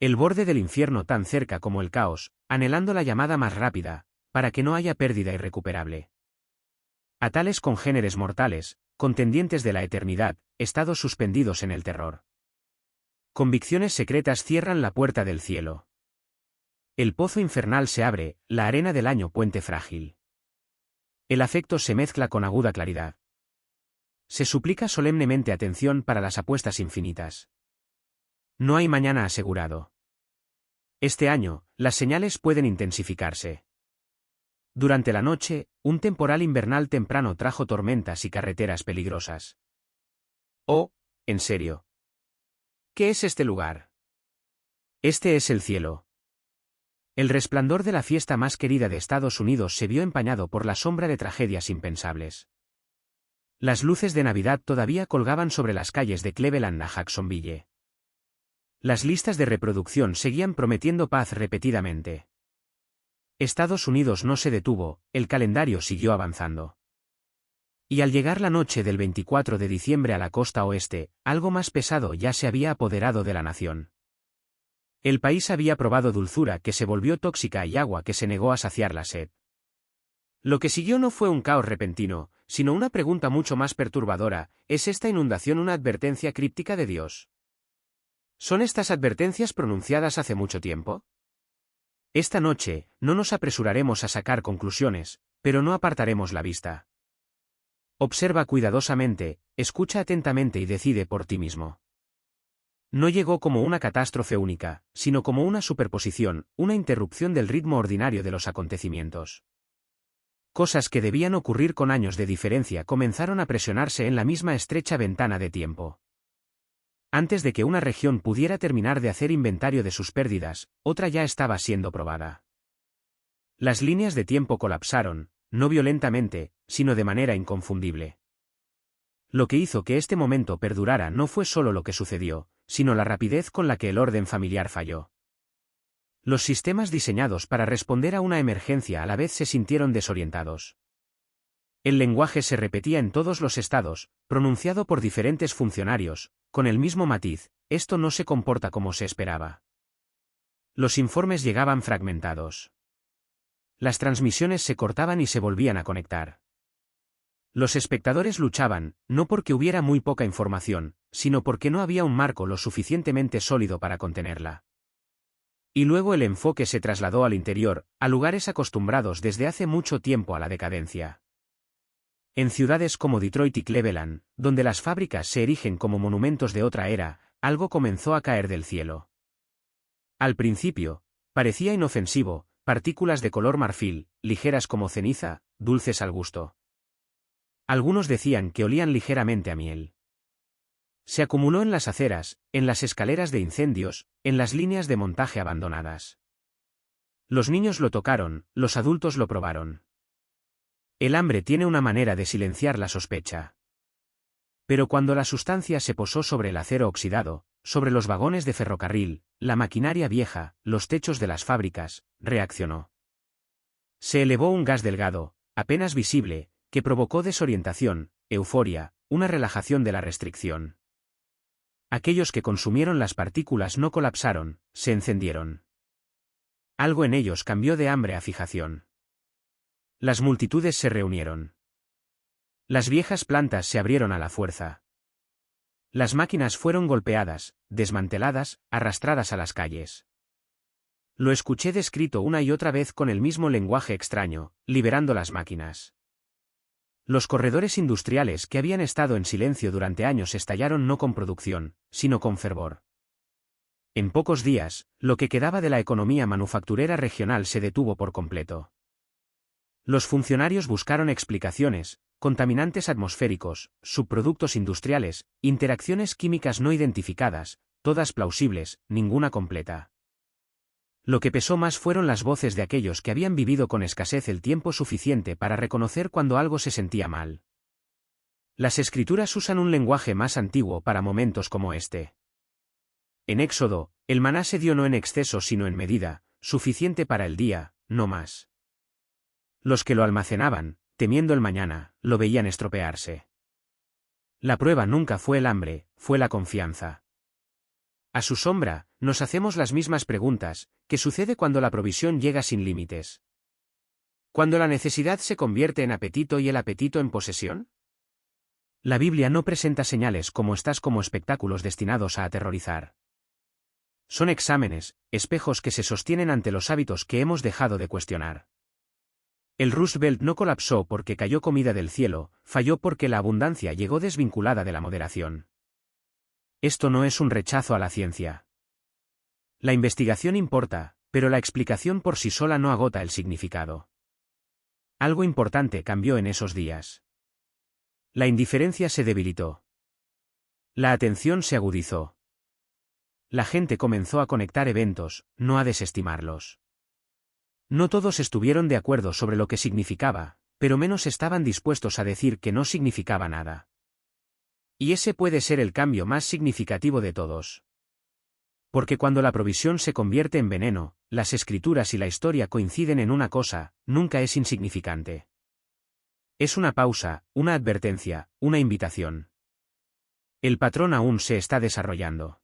El borde del infierno tan cerca como el caos, anhelando la llamada más rápida, para que no haya pérdida irrecuperable. A tales congéneres mortales, contendientes de la eternidad, estados suspendidos en el terror. Convicciones secretas cierran la puerta del cielo. El pozo infernal se abre, la arena del año puente frágil. El afecto se mezcla con aguda claridad. Se suplica solemnemente atención para las apuestas infinitas. No hay mañana asegurado. Este año, las señales pueden intensificarse. Durante la noche, un temporal invernal temprano trajo tormentas y carreteras peligrosas. Oh, en serio. ¿Qué es este lugar? Este es el cielo. El resplandor de la fiesta más querida de Estados Unidos se vio empañado por la sombra de tragedias impensables. Las luces de Navidad todavía colgaban sobre las calles de Cleveland a Jacksonville. Las listas de reproducción seguían prometiendo paz repetidamente. Estados Unidos no se detuvo, el calendario siguió avanzando. Y al llegar la noche del 24 de diciembre a la costa oeste, algo más pesado ya se había apoderado de la nación. El país había probado dulzura que se volvió tóxica y agua que se negó a saciar la sed. Lo que siguió no fue un caos repentino, sino una pregunta mucho más perturbadora: ¿es esta inundación una advertencia críptica de Dios? ¿Son estas advertencias pronunciadas hace mucho tiempo? Esta noche, no nos apresuraremos a sacar conclusiones, pero no apartaremos la vista. Observa cuidadosamente, escucha atentamente y decide por ti mismo. No llegó como una catástrofe única, sino como una superposición, una interrupción del ritmo ordinario de los acontecimientos. Cosas que debían ocurrir con años de diferencia comenzaron a presionarse en la misma estrecha ventana de tiempo. Antes de que una región pudiera terminar de hacer inventario de sus pérdidas, otra ya estaba siendo probada. Las líneas de tiempo colapsaron, no violentamente, sino de manera inconfundible. Lo que hizo que este momento perdurara no fue solo lo que sucedió, sino la rapidez con la que el orden familiar falló. Los sistemas diseñados para responder a una emergencia a la vez se sintieron desorientados. El lenguaje se repetía en todos los estados, pronunciado por diferentes funcionarios, con el mismo matiz: esto no se comporta como se esperaba. Los informes llegaban fragmentados. Las transmisiones se cortaban y se volvían a conectar. Los espectadores luchaban, no porque hubiera muy poca información, sino porque no había un marco lo suficientemente sólido para contenerla. Y luego el enfoque se trasladó al interior, a lugares acostumbrados desde hace mucho tiempo a la decadencia. En ciudades como Detroit y Cleveland, donde las fábricas se erigen como monumentos de otra era, algo comenzó a caer del cielo. Al principio, parecía inofensivo: partículas de color marfil, ligeras como ceniza, dulces al gusto. Algunos decían que olían ligeramente a miel. Se acumuló en las aceras, en las escaleras de incendios, en las líneas de montaje abandonadas. Los niños lo tocaron, los adultos lo probaron. El hambre tiene una manera de silenciar la sospecha. Pero cuando la sustancia se posó sobre el acero oxidado, sobre los vagones de ferrocarril, la maquinaria vieja, los techos de las fábricas, reaccionó. Se elevó un gas delgado, apenas visible, que provocó desorientación, euforia, una relajación de la restricción. Aquellos que consumieron las partículas no colapsaron, se encendieron. Algo en ellos cambió de hambre a fijación. Las multitudes se reunieron. Las viejas plantas se abrieron a la fuerza. Las máquinas fueron golpeadas, desmanteladas, arrastradas a las calles. Lo escuché descrito una y otra vez con el mismo lenguaje extraño: liberando las máquinas. Los corredores industriales que habían estado en silencio durante años estallaron no con producción, sino con fervor. En pocos días, lo que quedaba de la economía manufacturera regional se detuvo por completo. Los funcionarios buscaron explicaciones: contaminantes atmosféricos, subproductos industriales, interacciones químicas no identificadas, todas plausibles, ninguna completa. Lo que pesó más fueron las voces de aquellos que habían vivido con escasez el tiempo suficiente para reconocer cuando algo se sentía mal. Las escrituras usan un lenguaje más antiguo para momentos como este. En Éxodo, el maná se dio no en exceso sino en medida, suficiente para el día, no más. Los que lo almacenaban, temiendo el mañana, lo veían estropearse. La prueba nunca fue el hambre, fue la confianza. A su sombra, nos hacemos las mismas preguntas: ¿qué sucede cuando la provisión llega sin límites? ¿Cuando la necesidad se convierte en apetito y el apetito en posesión? La Biblia no presenta señales como estas como espectáculos destinados a aterrorizar. Son exámenes, espejos que se sostienen ante los hábitos que hemos dejado de cuestionar. El Roosevelt no colapsó porque cayó comida del cielo, falló porque la abundancia llegó desvinculada de la moderación. Esto no es un rechazo a la ciencia. La investigación importa, pero la explicación por sí sola no agota el significado. Algo importante cambió en esos días. La indiferencia se debilitó. La atención se agudizó. La gente comenzó a conectar eventos, no a desestimarlos. No todos estuvieron de acuerdo sobre lo que significaba, pero menos estaban dispuestos a decir que no significaba nada. Y ese puede ser el cambio más significativo de todos. Porque cuando la provisión se convierte en veneno, las escrituras y la historia coinciden en una cosa: nunca es insignificante. Es una pausa, una advertencia, una invitación. El patrón aún se está desarrollando.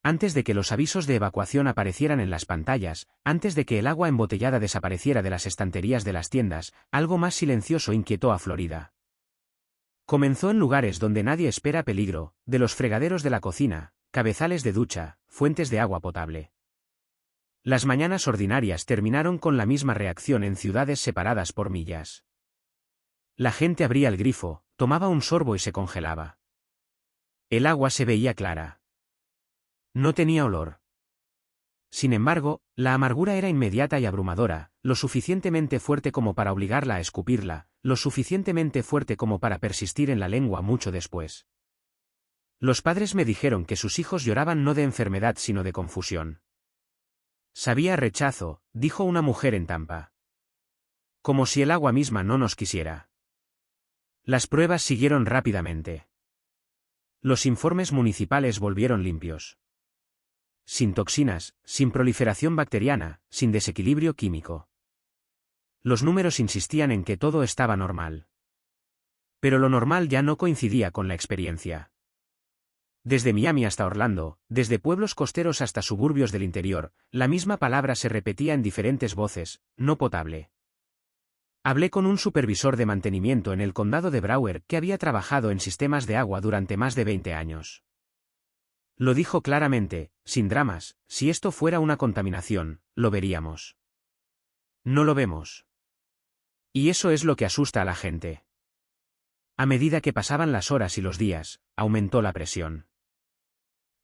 Antes de que los avisos de evacuación aparecieran en las pantallas, antes de que el agua embotellada desapareciera de las estanterías de las tiendas, algo más silencioso inquietó a Florida. Comenzó en lugares donde nadie espera peligro: de los fregaderos de la cocina, cabezales de ducha, fuentes de agua potable. Las mañanas ordinarias terminaron con la misma reacción en ciudades separadas por millas. La gente abría el grifo, tomaba un sorbo y se congelaba. El agua se veía clara. No tenía olor. Sin embargo, la amargura era inmediata y abrumadora, lo suficientemente fuerte como para obligarla a escupirla, lo suficientemente fuerte como para persistir en la lengua mucho después. Los padres me dijeron que sus hijos lloraban no de enfermedad sino de confusión. Sabía a rechazo, dijo una mujer en Tampa. Como si el agua misma no nos quisiera. Las pruebas siguieron rápidamente. Los informes municipales volvieron limpios. Sin toxinas, sin proliferación bacteriana, sin desequilibrio químico. Los números insistían en que todo estaba normal. Pero lo normal ya no coincidía con la experiencia. Desde Miami hasta Orlando, desde pueblos costeros hasta suburbios del interior, la misma palabra se repetía en diferentes voces: no potable. Hablé con un supervisor de mantenimiento en el condado de Broward que había trabajado en sistemas de agua durante más de 20 años. Lo dijo claramente, sin dramas: si esto fuera una contaminación, lo veríamos. No lo vemos. Y eso es lo que asusta a la gente. A medida que pasaban las horas y los días, aumentó la presión.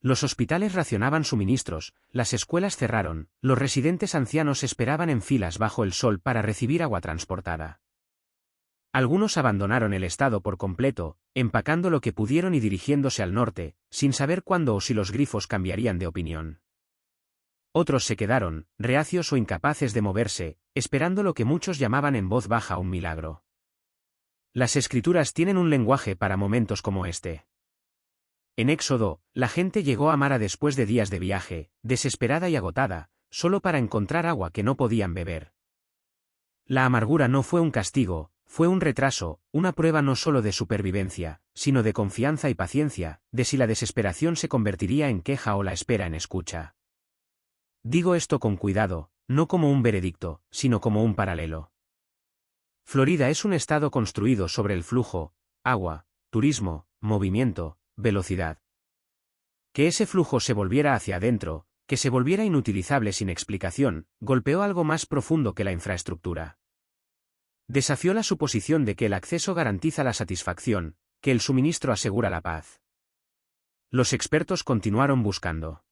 Los hospitales racionaban suministros, las escuelas cerraron, los residentes ancianos esperaban en filas bajo el sol para recibir agua transportada. Algunos abandonaron el estado por completo, empacando lo que pudieron y dirigiéndose al norte, sin saber cuándo o si los grifos cambiarían de opinión. Otros se quedaron, reacios o incapaces de moverse, esperando lo que muchos llamaban en voz baja un milagro. Las escrituras tienen un lenguaje para momentos como este. En Éxodo, la gente llegó a Mara después de días de viaje, desesperada y agotada, solo para encontrar agua que no podían beber. La amargura no fue un castigo, fue un retraso, una prueba no solo de supervivencia, sino de confianza y paciencia, de si la desesperación se convertiría en queja o la espera en escucha. Digo esto con cuidado, no como un veredicto, sino como un paralelo. Florida es un estado construido sobre el flujo, agua, turismo, movimiento, velocidad. Que ese flujo se volviera hacia adentro, que se volviera inutilizable sin explicación, golpeó algo más profundo que la infraestructura. Desafió la suposición de que el acceso garantiza la satisfacción, que el suministro asegura la paz. Los expertos continuaron buscando.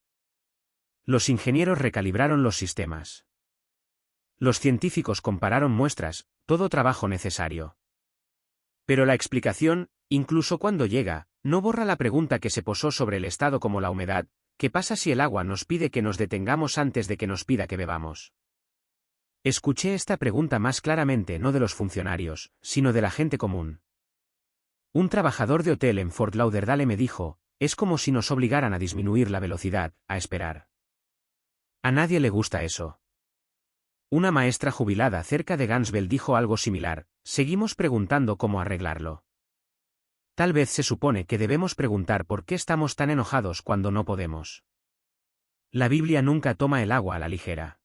Los ingenieros recalibraron los sistemas. Los científicos compararon muestras, todo trabajo necesario. Pero la explicación, incluso cuando llega, no borra la pregunta que se posó sobre el estado como la humedad: ¿qué pasa si el agua nos pide que nos detengamos antes de que nos pida que bebamos? Escuché esta pregunta más claramente no de los funcionarios, sino de la gente común. Un trabajador de hotel en Fort Lauderdale me dijo: es como si nos obligaran a disminuir la velocidad, a esperar. A nadie le gusta eso. Una maestra jubilada cerca de Gainesville dijo algo similar: seguimos preguntando cómo arreglarlo. Tal vez se supone que debemos preguntar por qué estamos tan enojados cuando no podemos. La Biblia nunca toma el agua a la ligera.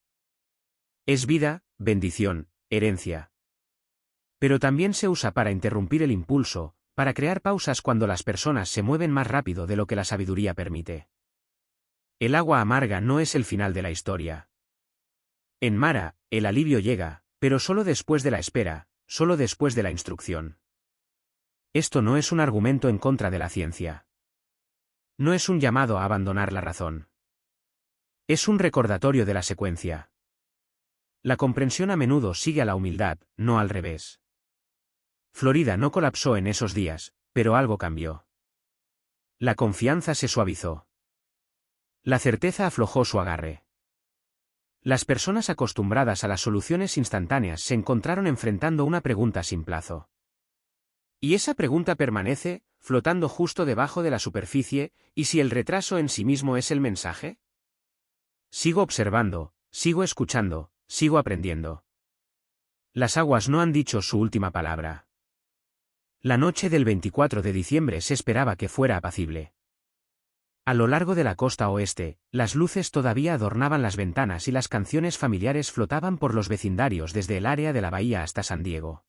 Es vida, bendición, herencia. Pero también se usa para interrumpir el impulso, para crear pausas cuando las personas se mueven más rápido de lo que la sabiduría permite. El agua amarga no es el final de la historia. En Mara, el alivio llega, pero solo después de la espera, solo después de la instrucción. Esto no es un argumento en contra de la ciencia. No es un llamado a abandonar la razón. Es un recordatorio de la secuencia. La comprensión a menudo sigue a la humildad, no al revés. Florida no colapsó en esos días, pero algo cambió. La confianza se suavizó. La certeza aflojó su agarre. Las personas acostumbradas a las soluciones instantáneas se encontraron enfrentando una pregunta sin plazo. Y esa pregunta permanece, flotando justo debajo de la superficie, ¿y si el retraso en sí mismo es el mensaje? Sigo observando, sigo escuchando, sigo aprendiendo. Las aguas no han dicho su última palabra. La noche del 24 de diciembre se esperaba que fuera apacible. A lo largo de la costa oeste, las luces todavía adornaban las ventanas y las canciones familiares flotaban por los vecindarios desde el área de la bahía hasta San Diego.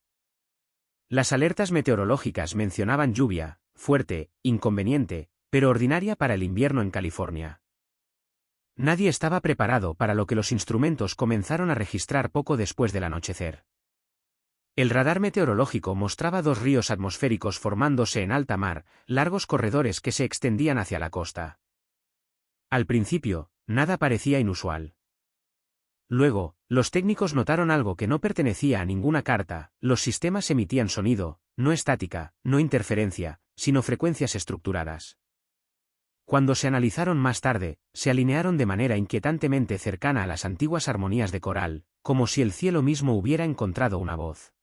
Las alertas meteorológicas mencionaban lluvia, fuerte, inconveniente, pero ordinaria para el invierno en California. Nadie estaba preparado para lo que los instrumentos comenzaron a registrar poco después del anochecer. El radar meteorológico mostraba 2 ríos atmosféricos formándose en alta mar, largos corredores que se extendían hacia la costa. Al principio, nada parecía inusual. Luego, los técnicos notaron algo que no pertenecía a ninguna carta: los sistemas emitían sonido, no estática, no interferencia, sino frecuencias estructuradas. Cuando se analizaron más tarde, se alinearon de manera inquietantemente cercana a las antiguas armonías de coral, como si el cielo mismo hubiera encontrado una voz.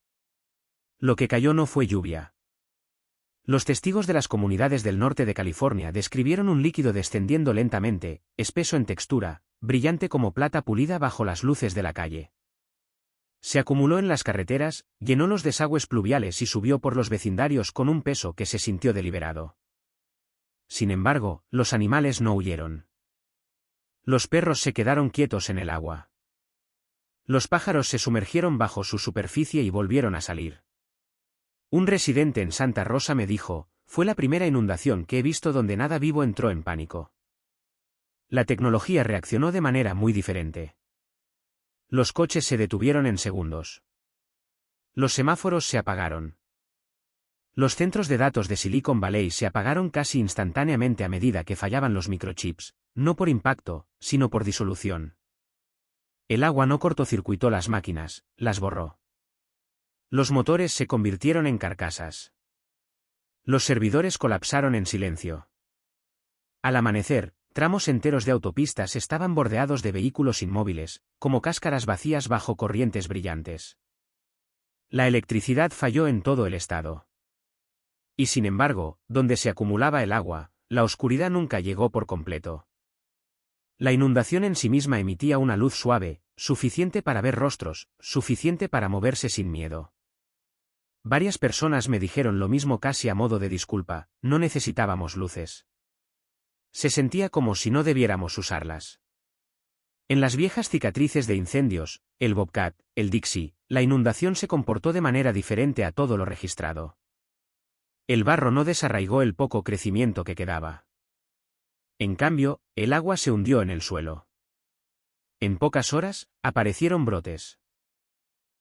Lo que cayó no fue lluvia. Los testigos de las comunidades del norte de California describieron un líquido descendiendo lentamente, espeso en textura, brillante como plata pulida bajo las luces de la calle. Se acumuló en las carreteras, llenó los desagües pluviales y subió por los vecindarios con un peso que se sintió deliberado. Sin embargo, los animales no huyeron. Los perros se quedaron quietos en el agua. Los pájaros se sumergieron bajo su superficie y volvieron a salir. Un residente en Santa Rosa me dijo: fue la primera inundación que he visto donde nada vivo entró en pánico. La tecnología reaccionó de manera muy diferente. Los coches se detuvieron en segundos. Los semáforos se apagaron. Los centros de datos de Silicon Valley se apagaron casi instantáneamente a medida que fallaban los microchips, no por impacto, sino por disolución. El agua no cortocircuitó las máquinas, las borró. Los motores se convirtieron en carcasas. Los servidores colapsaron en silencio. Al amanecer, tramos enteros de autopistas estaban bordeados de vehículos inmóviles, como cáscaras vacías bajo corrientes brillantes. La electricidad falló en todo el estado. Y sin embargo, donde se acumulaba el agua, la oscuridad nunca llegó por completo. La inundación en sí misma emitía una luz suave, suficiente para ver rostros, suficiente para moverse sin miedo. Varias personas me dijeron lo mismo casi a modo de disculpa: no necesitábamos luces. Se sentía como si no debiéramos usarlas. En las viejas cicatrices de incendios, el Bobcat, el Dixie, la inundación se comportó de manera diferente a todo lo registrado. El barro no desarraigó el poco crecimiento que quedaba. En cambio, el agua se hundió en el suelo. En pocas horas, aparecieron brotes.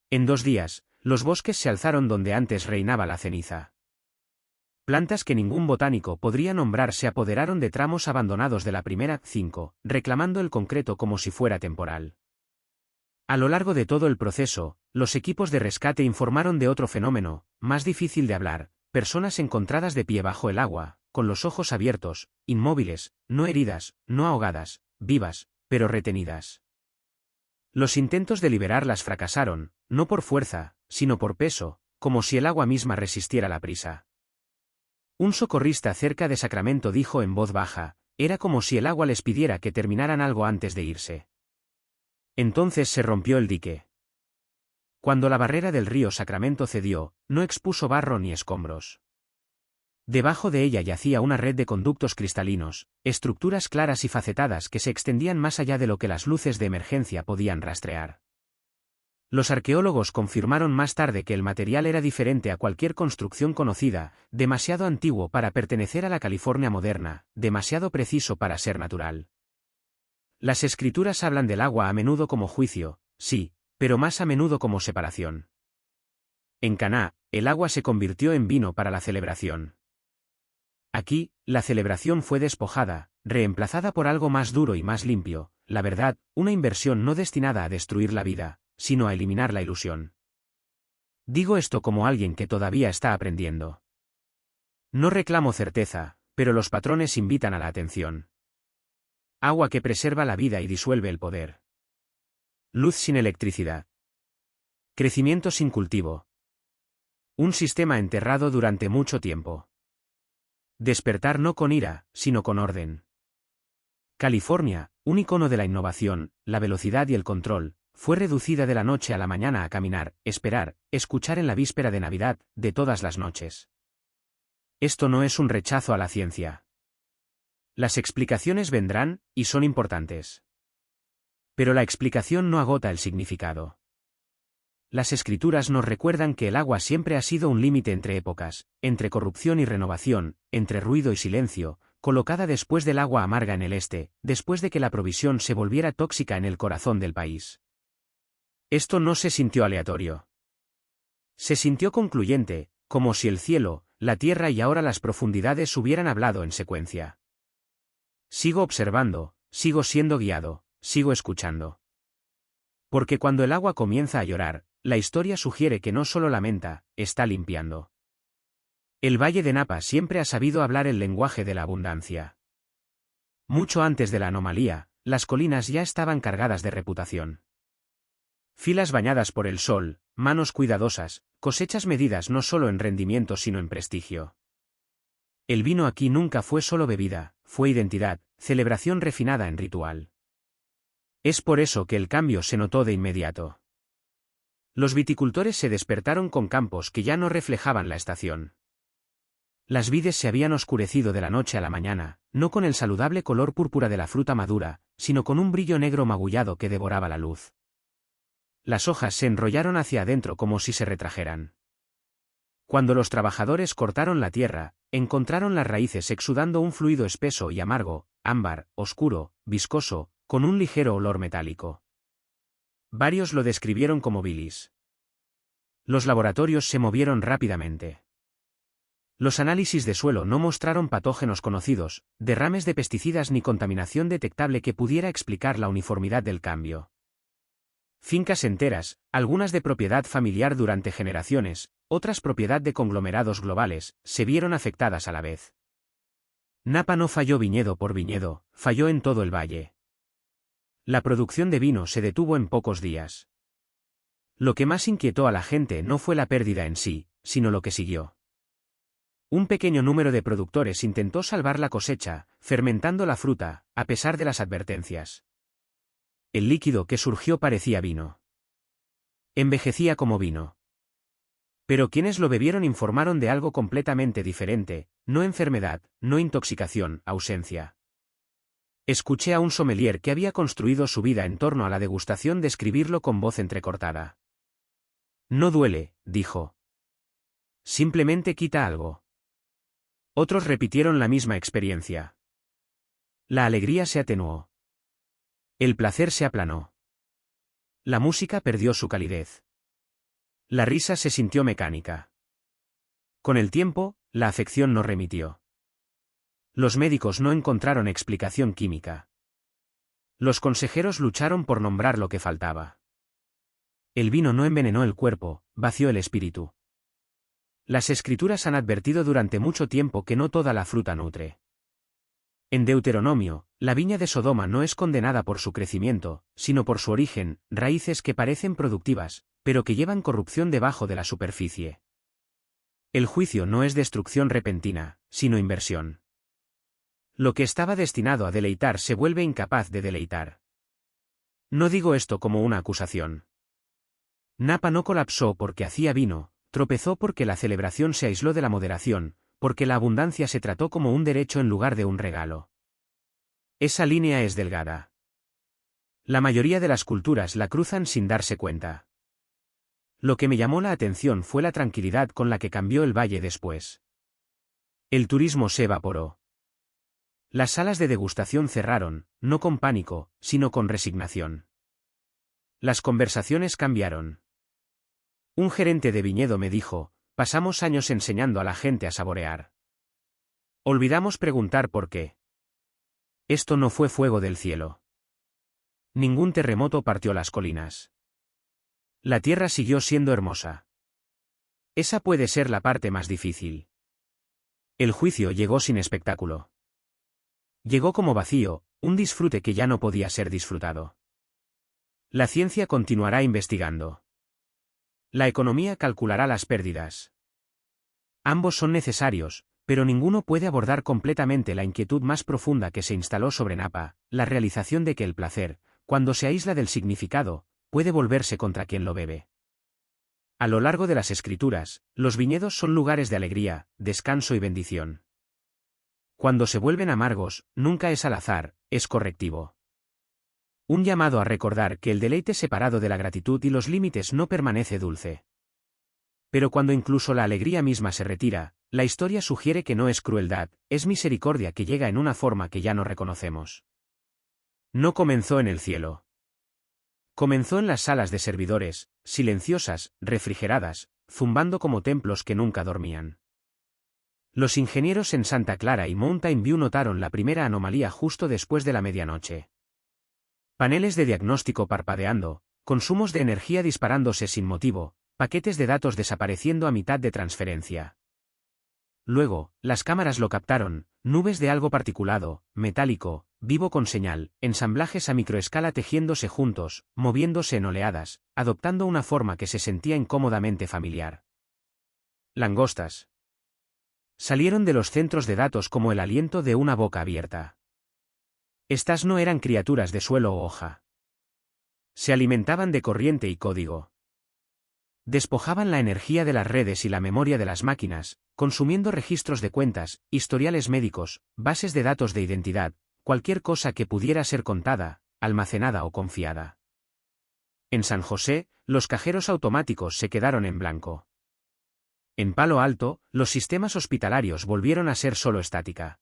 En 2 días, los bosques se alzaron donde antes reinaba la ceniza. Plantas que ningún botánico podría nombrar se apoderaron de tramos abandonados de la primera 5, reclamando el concreto como si fuera temporal. A lo largo de todo el proceso, los equipos de rescate informaron de otro fenómeno, más difícil de hablar: personas encontradas de pie bajo el agua, con los ojos abiertos, inmóviles, no heridas, no ahogadas, vivas, pero retenidas. Los intentos de liberarlas fracasaron, no por fuerza, sino por peso, como si el agua misma resistiera la prisa. Un socorrista cerca de Sacramento dijo en voz baja: era como si el agua les pidiera que terminaran algo antes de irse. Entonces se rompió el dique. Cuando la barrera del río Sacramento cedió, no expuso barro ni escombros. Debajo de ella yacía una red de conductos cristalinos, estructuras claras y facetadas que se extendían más allá de lo que las luces de emergencia podían rastrear. Los arqueólogos confirmaron más tarde que el material era diferente a cualquier construcción conocida, demasiado antiguo para pertenecer a la California moderna, demasiado preciso para ser natural. Las escrituras hablan del agua a menudo como juicio, sí, pero más a menudo como separación. En Caná, el agua se convirtió en vino para la celebración. Aquí, la celebración fue despojada, reemplazada por algo más duro y más limpio, la verdad, una inversión no destinada a destruir la vida, sino a eliminar la ilusión. Digo esto como alguien que todavía está aprendiendo. No reclamo certeza, pero los patrones invitan a la atención. Agua que preserva la vida y disuelve el poder. Luz sin electricidad. Crecimiento sin cultivo. Un sistema enterrado durante mucho tiempo. Despertar no con ira, sino con orden. California, un icono de la innovación, la velocidad y el control, fue reducida de la noche a la mañana a caminar, esperar, escuchar en la víspera de Navidad, de todas las noches. Esto no es un rechazo a la ciencia. Las explicaciones vendrán, y son importantes. Pero la explicación no agota el significado. Las escrituras nos recuerdan que el agua siempre ha sido un límite entre épocas, entre corrupción y renovación, entre ruido y silencio, colocada después del agua amarga en el este, después de que la provisión se volviera tóxica en el corazón del país. Esto no se sintió aleatorio. Se sintió concluyente, como si el cielo, la tierra y ahora las profundidades hubieran hablado en secuencia. Sigo observando, sigo siendo guiado, sigo escuchando. Porque cuando el agua comienza a llorar, la historia sugiere que no solo lamenta, está limpiando. El Valle de Napa siempre ha sabido hablar el lenguaje de la abundancia. Mucho antes de la anomalía, las colinas ya estaban cargadas de reputación. Filas bañadas por el sol, manos cuidadosas, cosechas medidas no solo en rendimiento sino en prestigio. El vino aquí nunca fue solo bebida, fue identidad, celebración refinada en ritual. Es por eso que el cambio se notó de inmediato. Los viticultores se despertaron con campos que ya no reflejaban la estación. Las vides se habían oscurecido de la noche a la mañana, no con el saludable color púrpura de la fruta madura, sino con un brillo negro magullado que devoraba la luz. Las hojas se enrollaron hacia adentro como si se retrajeran. Cuando los trabajadores cortaron la tierra, encontraron las raíces exudando un fluido espeso y amargo, ámbar, oscuro, viscoso, con un ligero olor metálico. Varios lo describieron como bilis. Los laboratorios se movieron rápidamente. Los análisis de suelo no mostraron patógenos conocidos, derrames de pesticidas ni contaminación detectable que pudiera explicar la uniformidad del cambio. Fincas enteras, algunas de propiedad familiar durante generaciones, otras propiedad de conglomerados globales, se vieron afectadas a la vez. Napa no falló viñedo por viñedo, falló en todo el valle. La producción de vino se detuvo en pocos días. Lo que más inquietó a la gente no fue la pérdida en sí, sino lo que siguió. Un pequeño número de productores intentó salvar la cosecha, fermentando la fruta, a pesar de las advertencias. El líquido que surgió parecía vino. Envejecía como vino. Pero quienes lo bebieron informaron de algo completamente diferente, no enfermedad, no intoxicación, ausencia. Escuché a un sommelier que había construido su vida en torno a la degustación describirlo con voz entrecortada. No duele, dijo. Simplemente quita algo. Otros repitieron la misma experiencia. La alegría se atenuó. El placer se aplanó. La música perdió su calidez. La risa se sintió mecánica. Con el tiempo, la afección no remitió. Los médicos no encontraron explicación química. Los consejeros lucharon por nombrar lo que faltaba. El vino no envenenó el cuerpo, vació el espíritu. Las escrituras han advertido durante mucho tiempo que no toda la fruta nutre. En Deuteronomio, la viña de Sodoma no es condenada por su crecimiento, sino por su origen, raíces que parecen productivas, pero que llevan corrupción debajo de la superficie. El juicio no es destrucción repentina, sino inversión. Lo que estaba destinado a deleitar se vuelve incapaz de deleitar. No digo esto como una acusación. Napa no colapsó porque hacía vino, tropezó porque la celebración se aisló de la moderación, porque la abundancia se trató como un derecho en lugar de un regalo. Esa línea es delgada. La mayoría de las culturas la cruzan sin darse cuenta. Lo que me llamó la atención fue la tranquilidad con la que cambió el valle después. El turismo se evaporó. Las salas de degustación cerraron, no con pánico, sino con resignación. Las conversaciones cambiaron. Un gerente de viñedo me dijo: pasamos años enseñando a la gente a saborear. Olvidamos preguntar por qué. Esto no fue fuego del cielo. Ningún terremoto partió las colinas. La tierra siguió siendo hermosa. Esa puede ser la parte más difícil. El juicio llegó sin espectáculo. Llegó como vacío, un disfrute que ya no podía ser disfrutado. La ciencia continuará investigando. La economía calculará las pérdidas. Ambos son necesarios, pero ninguno puede abordar completamente la inquietud más profunda que se instaló sobre Napa, la realización de que el placer, cuando se aísla del significado, puede volverse contra quien lo bebe. A lo largo de las escrituras, los viñedos son lugares de alegría, descanso y bendición. Cuando se vuelven amargos, nunca es al azar, es correctivo. Un llamado a recordar que el deleite separado de la gratitud y los límites no permanece dulce. Pero cuando incluso la alegría misma se retira, la historia sugiere que no es crueldad, es misericordia que llega en una forma que ya no reconocemos. No comenzó en el cielo. Comenzó en las salas de servidores, silenciosas, refrigeradas, zumbando como templos que nunca dormían. Los ingenieros en Santa Clara y Mountain View notaron la primera anomalía justo después de la medianoche. Paneles de diagnóstico parpadeando, consumos de energía disparándose sin motivo, paquetes de datos desapareciendo a mitad de transferencia. Luego, las cámaras lo captaron, nubes de algo particulado, metálico, vivo con señal, ensamblajes a microescala tejiéndose juntos, moviéndose en oleadas, adoptando una forma que se sentía incómodamente familiar. Langostas. Salieron de los centros de datos como el aliento de una boca abierta. Estas no eran criaturas de suelo o hoja. Se alimentaban de corriente y código. Despojaban la energía de las redes y la memoria de las máquinas, consumiendo registros de cuentas, historiales médicos, bases de datos de identidad, cualquier cosa que pudiera ser contada, almacenada o confiada. En San José, los cajeros automáticos se quedaron en blanco. En Palo Alto, los sistemas hospitalarios volvieron a ser solo estática.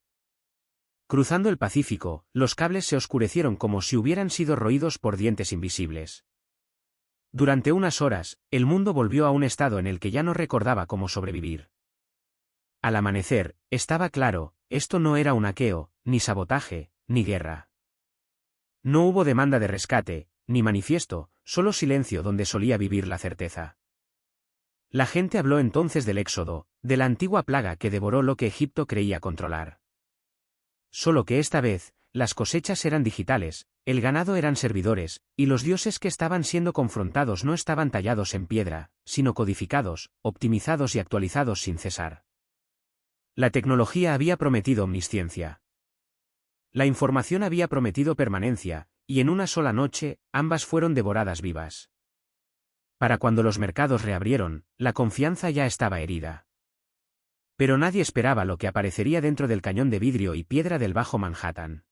Cruzando el Pacífico, los cables se oscurecieron como si hubieran sido roídos por dientes invisibles. Durante unas horas, el mundo volvió a un estado en el que ya no recordaba cómo sobrevivir. Al amanecer, estaba claro, esto no era un hackeo, ni sabotaje, ni guerra. No hubo demanda de rescate, ni manifiesto, solo silencio donde solía vivir la certeza. La gente habló entonces del éxodo, de la antigua plaga que devoró lo que Egipto creía controlar. Solo que esta vez, las cosechas eran digitales, el ganado eran servidores, y los dioses que estaban siendo confrontados no estaban tallados en piedra, sino codificados, optimizados y actualizados sin cesar. La tecnología había prometido omnisciencia. La información había prometido permanencia, y en una sola noche, ambas fueron devoradas vivas. Para cuando los mercados reabrieron, la confianza ya estaba herida. Pero nadie esperaba lo que aparecería dentro del cañón de vidrio y piedra del Bajo Manhattan.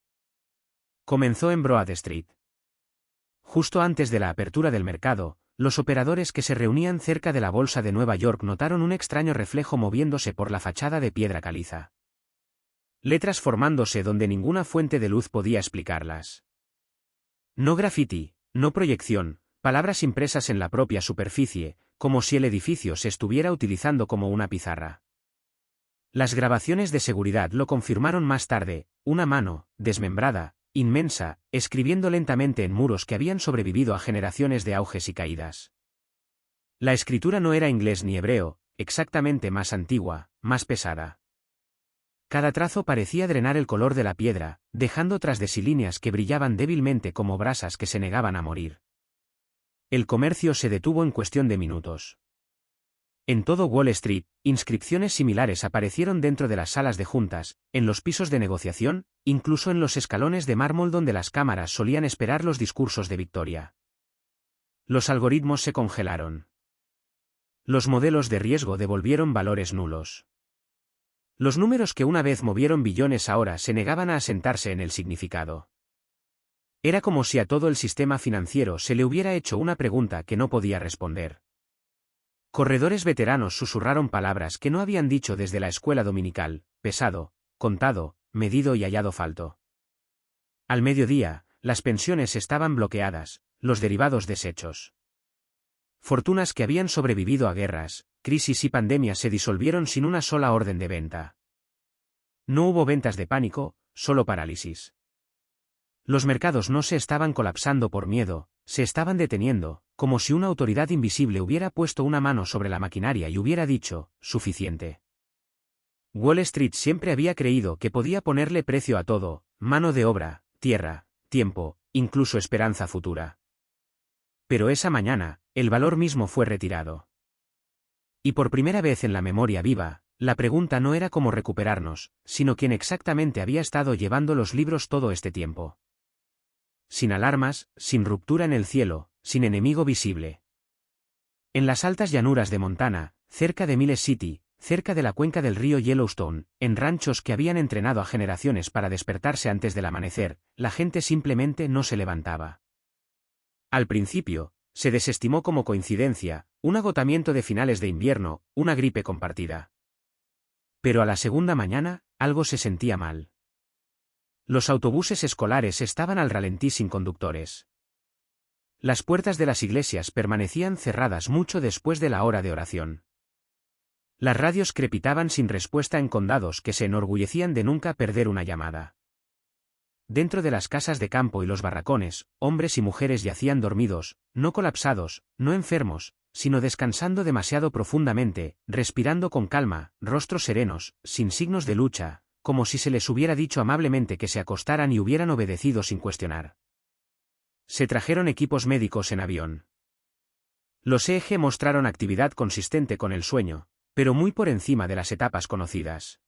Comenzó en Broad Street. Justo antes de la apertura del mercado, los operadores que se reunían cerca de la Bolsa de Nueva York notaron un extraño reflejo moviéndose por la fachada de piedra caliza. Letras formándose donde ninguna fuente de luz podía explicarlas. No graffiti, no proyección, palabras impresas en la propia superficie, como si el edificio se estuviera utilizando como una pizarra. Las grabaciones de seguridad lo confirmaron más tarde, una mano, desmembrada, inmensa, escribiendo lentamente en muros que habían sobrevivido a generaciones de auges y caídas. La escritura no era inglés ni hebreo, exactamente más antigua, más pesada. Cada trazo parecía drenar el color de la piedra, dejando tras de sí líneas que brillaban débilmente como brasas que se negaban a morir. El comercio se detuvo en cuestión de minutos. En todo Wall Street, inscripciones similares aparecieron dentro de las salas de juntas, en los pisos de negociación, incluso en los escalones de mármol donde las cámaras solían esperar los discursos de victoria. Los algoritmos se congelaron. Los modelos de riesgo devolvieron valores nulos. Los números que una vez movieron billones ahora se negaban a asentarse en el significado. Era como si a todo el sistema financiero se le hubiera hecho una pregunta que no podía responder. Corredores veteranos susurraron palabras que no habían dicho desde la escuela dominical: pesado, contado, medido y hallado falto. Al mediodía, las pensiones estaban bloqueadas, los derivados deshechos. Fortunas que habían sobrevivido a guerras, crisis y pandemias se disolvieron sin una sola orden de venta. No hubo ventas de pánico, solo parálisis. Los mercados no se estaban colapsando por miedo, se estaban deteniendo, como si una autoridad invisible hubiera puesto una mano sobre la maquinaria y hubiera dicho: suficiente. Wall Street siempre había creído que podía ponerle precio a todo: mano de obra, tierra, tiempo, incluso esperanza futura. Pero esa mañana, el valor mismo fue retirado. Y por primera vez en la memoria viva, la pregunta no era cómo recuperarnos, sino quién exactamente había estado llevando los libros todo este tiempo. Sin alarmas, sin ruptura en el cielo, sin enemigo visible. En las altas llanuras de Montana, cerca de Miles City, cerca de la cuenca del río Yellowstone, en ranchos que habían entrenado a generaciones para despertarse antes del amanecer, la gente simplemente no se levantaba. Al principio, se desestimó como coincidencia, un agotamiento de finales de invierno, una gripe compartida. Pero a la segunda mañana, algo se sentía mal. Los autobuses escolares estaban al ralentí sin conductores. Las puertas de las iglesias permanecían cerradas mucho después de la hora de oración. Las radios crepitaban sin respuesta en condados que se enorgullecían de nunca perder una llamada. Dentro de las casas de campo y los barracones, hombres y mujeres yacían dormidos, no colapsados, no enfermos, sino descansando demasiado profundamente, respirando con calma, rostros serenos, sin signos de lucha, como si se les hubiera dicho amablemente que se acostaran y hubieran obedecido sin cuestionar. Se trajeron equipos médicos en avión. Los EEG mostraron actividad consistente con el sueño, pero muy por encima de las etapas conocidas.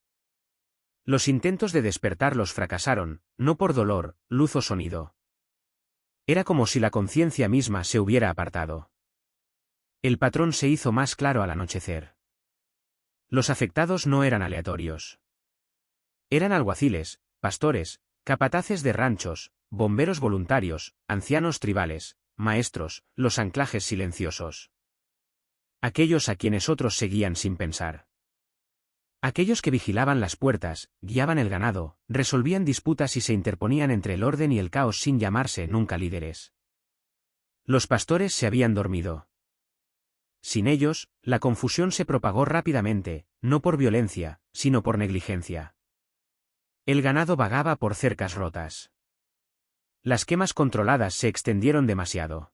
Los intentos de despertarlos fracasaron, no por dolor, luz o sonido. Era como si la conciencia misma se hubiera apartado. El patrón se hizo más claro al anochecer. Los afectados no eran aleatorios. Eran alguaciles, pastores, capataces de ranchos, bomberos voluntarios, ancianos tribales, maestros, los anclajes silenciosos. Aquellos a quienes otros seguían sin pensar. Aquellos que vigilaban las puertas, guiaban el ganado, resolvían disputas y se interponían entre el orden y el caos sin llamarse nunca líderes. Los pastores se habían dormido. Sin ellos, la confusión se propagó rápidamente, no por violencia, sino por negligencia. El ganado vagaba por cercas rotas. Las quemas controladas se extendieron demasiado.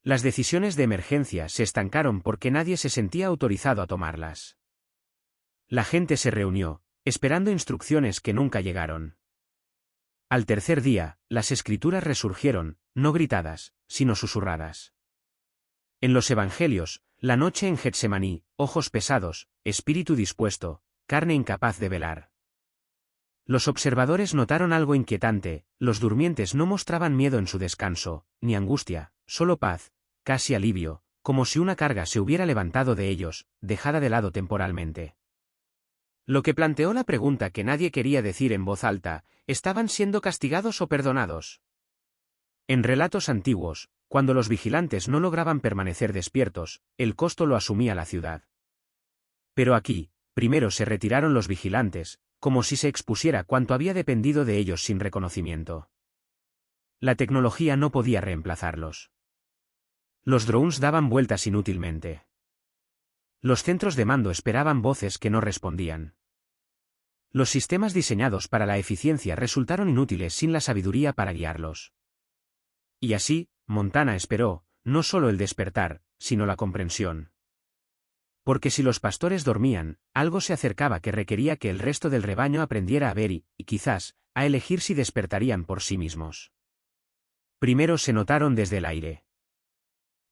Las decisiones de emergencia se estancaron porque nadie se sentía autorizado a tomarlas. La gente se reunió, esperando instrucciones que nunca llegaron. Al tercer día, las escrituras resurgieron, no gritadas, sino susurradas. En los evangelios, la noche en Getsemaní, ojos pesados, espíritu dispuesto, carne incapaz de velar. Los observadores notaron algo inquietante: los durmientes no mostraban miedo en su descanso, ni angustia, solo paz, casi alivio, como si una carga se hubiera levantado de ellos, dejada de lado temporalmente. Lo que planteó la pregunta que nadie quería decir en voz alta: ¿estaban siendo castigados o perdonados? En relatos antiguos, cuando los vigilantes no lograban permanecer despiertos, el costo lo asumía la ciudad. Pero aquí, primero se retiraron los vigilantes, como si se expusiera cuánto había dependido de ellos sin reconocimiento. La tecnología no podía reemplazarlos. Los drones daban vueltas inútilmente. Los centros de mando esperaban voces que no respondían. Los sistemas diseñados para la eficiencia resultaron inútiles sin la sabiduría para guiarlos. Y así, Montana esperó, no solo el despertar, sino la comprensión. Porque si los pastores dormían, algo se acercaba que requería que el resto del rebaño aprendiera a ver y, quizás, a elegir si despertarían por sí mismos. Primero se notaron desde el aire.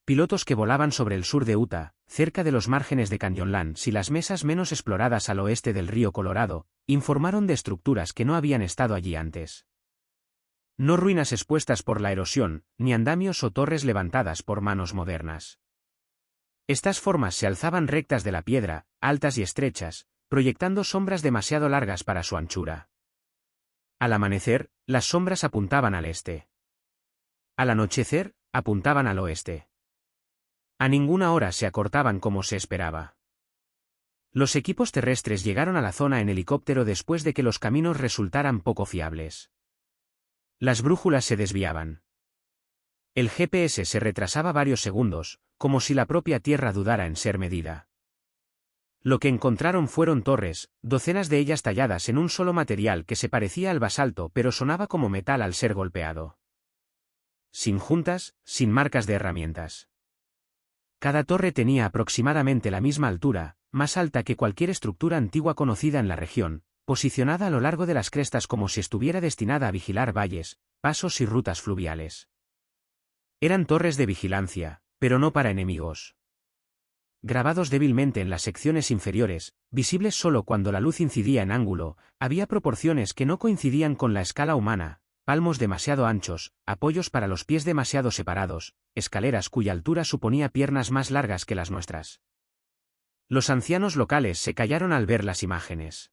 Pilotos que volaban sobre el sur de Utah, cerca de los márgenes de Canyonlands y las mesas menos exploradas al oeste del río Colorado, informaron de estructuras que no habían estado allí antes. No ruinas expuestas por la erosión, ni andamios o torres levantadas por manos modernas. Estas formas se alzaban rectas de la piedra, altas y estrechas, proyectando sombras demasiado largas para su anchura. Al amanecer, las sombras apuntaban al este. Al anochecer, apuntaban al oeste. A ninguna hora se acortaban como se esperaba. Los equipos terrestres llegaron a la zona en helicóptero después de que los caminos resultaran poco fiables. Las brújulas se desviaban. El GPS se retrasaba varios segundos, como si la propia Tierra dudara en ser medida. Lo que encontraron fueron torres, docenas de ellas talladas en un solo material que se parecía al basalto pero sonaba como metal al ser golpeado. Sin juntas, sin marcas de herramientas. Cada torre tenía aproximadamente la misma altura, más alta que cualquier estructura antigua conocida en la región, posicionada a lo largo de las crestas como si estuviera destinada a vigilar valles, pasos y rutas fluviales. Eran torres de vigilancia, pero no para enemigos. Grabados débilmente en las secciones inferiores, visibles solo cuando la luz incidía en ángulo, había proporciones que no coincidían con la escala humana, palmos demasiado anchos, apoyos para los pies demasiado separados, escaleras cuya altura suponía piernas más largas que las nuestras. Los ancianos locales se callaron al ver las imágenes.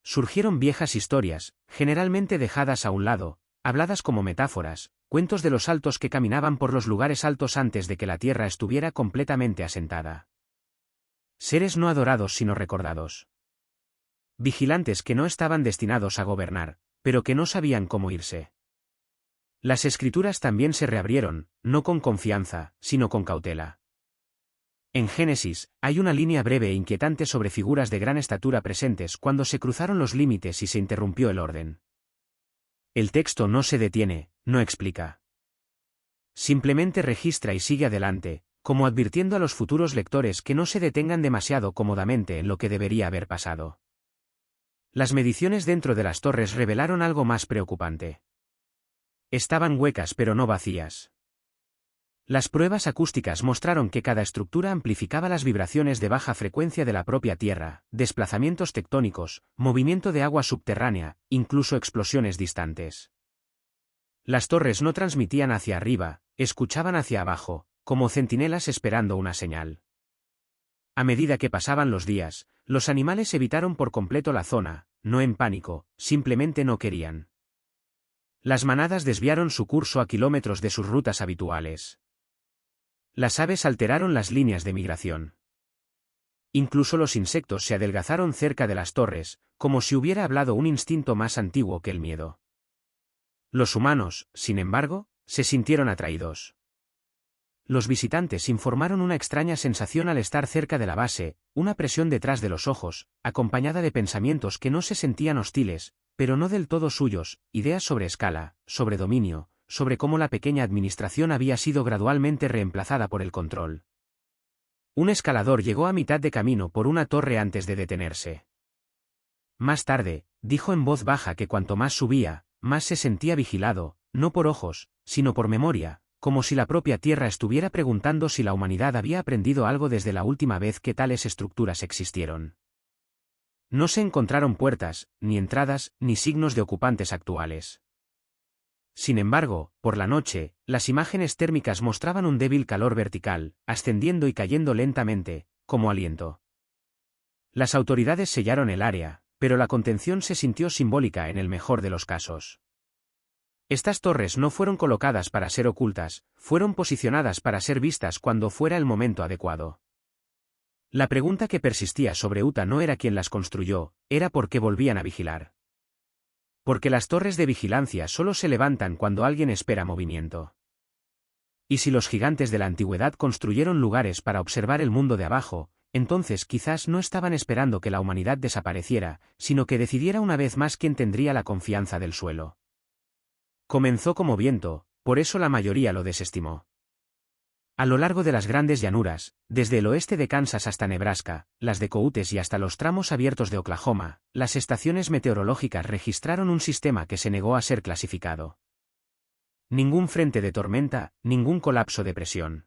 Surgieron viejas historias, generalmente dejadas a un lado, habladas como metáforas, cuentos de los saltos que caminaban por los lugares altos antes de que la tierra estuviera completamente asentada. Seres no adorados sino recordados. Vigilantes que no estaban destinados a gobernar, pero que no sabían cómo irse. Las escrituras también se reabrieron, no con confianza, sino con cautela. En Génesis, hay una línea breve e inquietante sobre figuras de gran estatura presentes cuando se cruzaron los límites y se interrumpió el orden. El texto no se detiene, no explica. Simplemente registra y sigue adelante, como advirtiendo a los futuros lectores que no se detengan demasiado cómodamente en lo que debería haber pasado. Las mediciones dentro de las torres revelaron algo más preocupante. Estaban huecas pero no vacías. Las pruebas acústicas mostraron que cada estructura amplificaba las vibraciones de baja frecuencia de la propia Tierra, desplazamientos tectónicos, movimiento de agua subterránea, incluso explosiones distantes. Las torres no transmitían hacia arriba, escuchaban hacia abajo, como centinelas esperando una señal. A medida que pasaban los días, los animales evitaron por completo la zona, no en pánico, simplemente no querían. Las manadas desviaron su curso a kilómetros de sus rutas habituales. Las aves alteraron las líneas de migración. Incluso los insectos se adelgazaron cerca de las torres, como si hubiera hablado un instinto más antiguo que el miedo. Los humanos, sin embargo, se sintieron atraídos. Los visitantes informaron una extraña sensación al estar cerca de la base, una presión detrás de los ojos, acompañada de pensamientos que no se sentían hostiles, pero no del todo suyos, ideas sobre escala, sobre dominio, sobre cómo la pequeña administración había sido gradualmente reemplazada por el control. Un escalador llegó a mitad de camino por una torre antes de detenerse. Más tarde, dijo en voz baja que cuanto más subía, más se sentía vigilado, no por ojos, sino por memoria, como si la propia Tierra estuviera preguntando si la humanidad había aprendido algo desde la última vez que tales estructuras existieron. No se encontraron puertas, ni entradas, ni signos de ocupantes actuales. Sin embargo, por la noche, las imágenes térmicas mostraban un débil calor vertical, ascendiendo y cayendo lentamente, como aliento. Las autoridades sellaron el área, pero la contención se sintió simbólica en el mejor de los casos. Estas torres no fueron colocadas para ser ocultas, fueron posicionadas para ser vistas cuando fuera el momento adecuado. La pregunta que persistía sobre Utah no era quién las construyó, era por qué volvían a vigilar. Porque las torres de vigilancia solo se levantan cuando alguien espera movimiento. Y si los gigantes de la antigüedad construyeron lugares para observar el mundo de abajo, entonces quizás no estaban esperando que la humanidad desapareciera, sino que decidiera una vez más quién tendría la confianza del suelo. Comenzó como viento, por eso la mayoría lo desestimó. A lo largo de las grandes llanuras, desde el oeste de Kansas hasta Nebraska, las de Coutes y hasta los tramos abiertos de Oklahoma, las estaciones meteorológicas registraron un sistema que se negó a ser clasificado. Ningún frente de tormenta, ningún colapso de presión.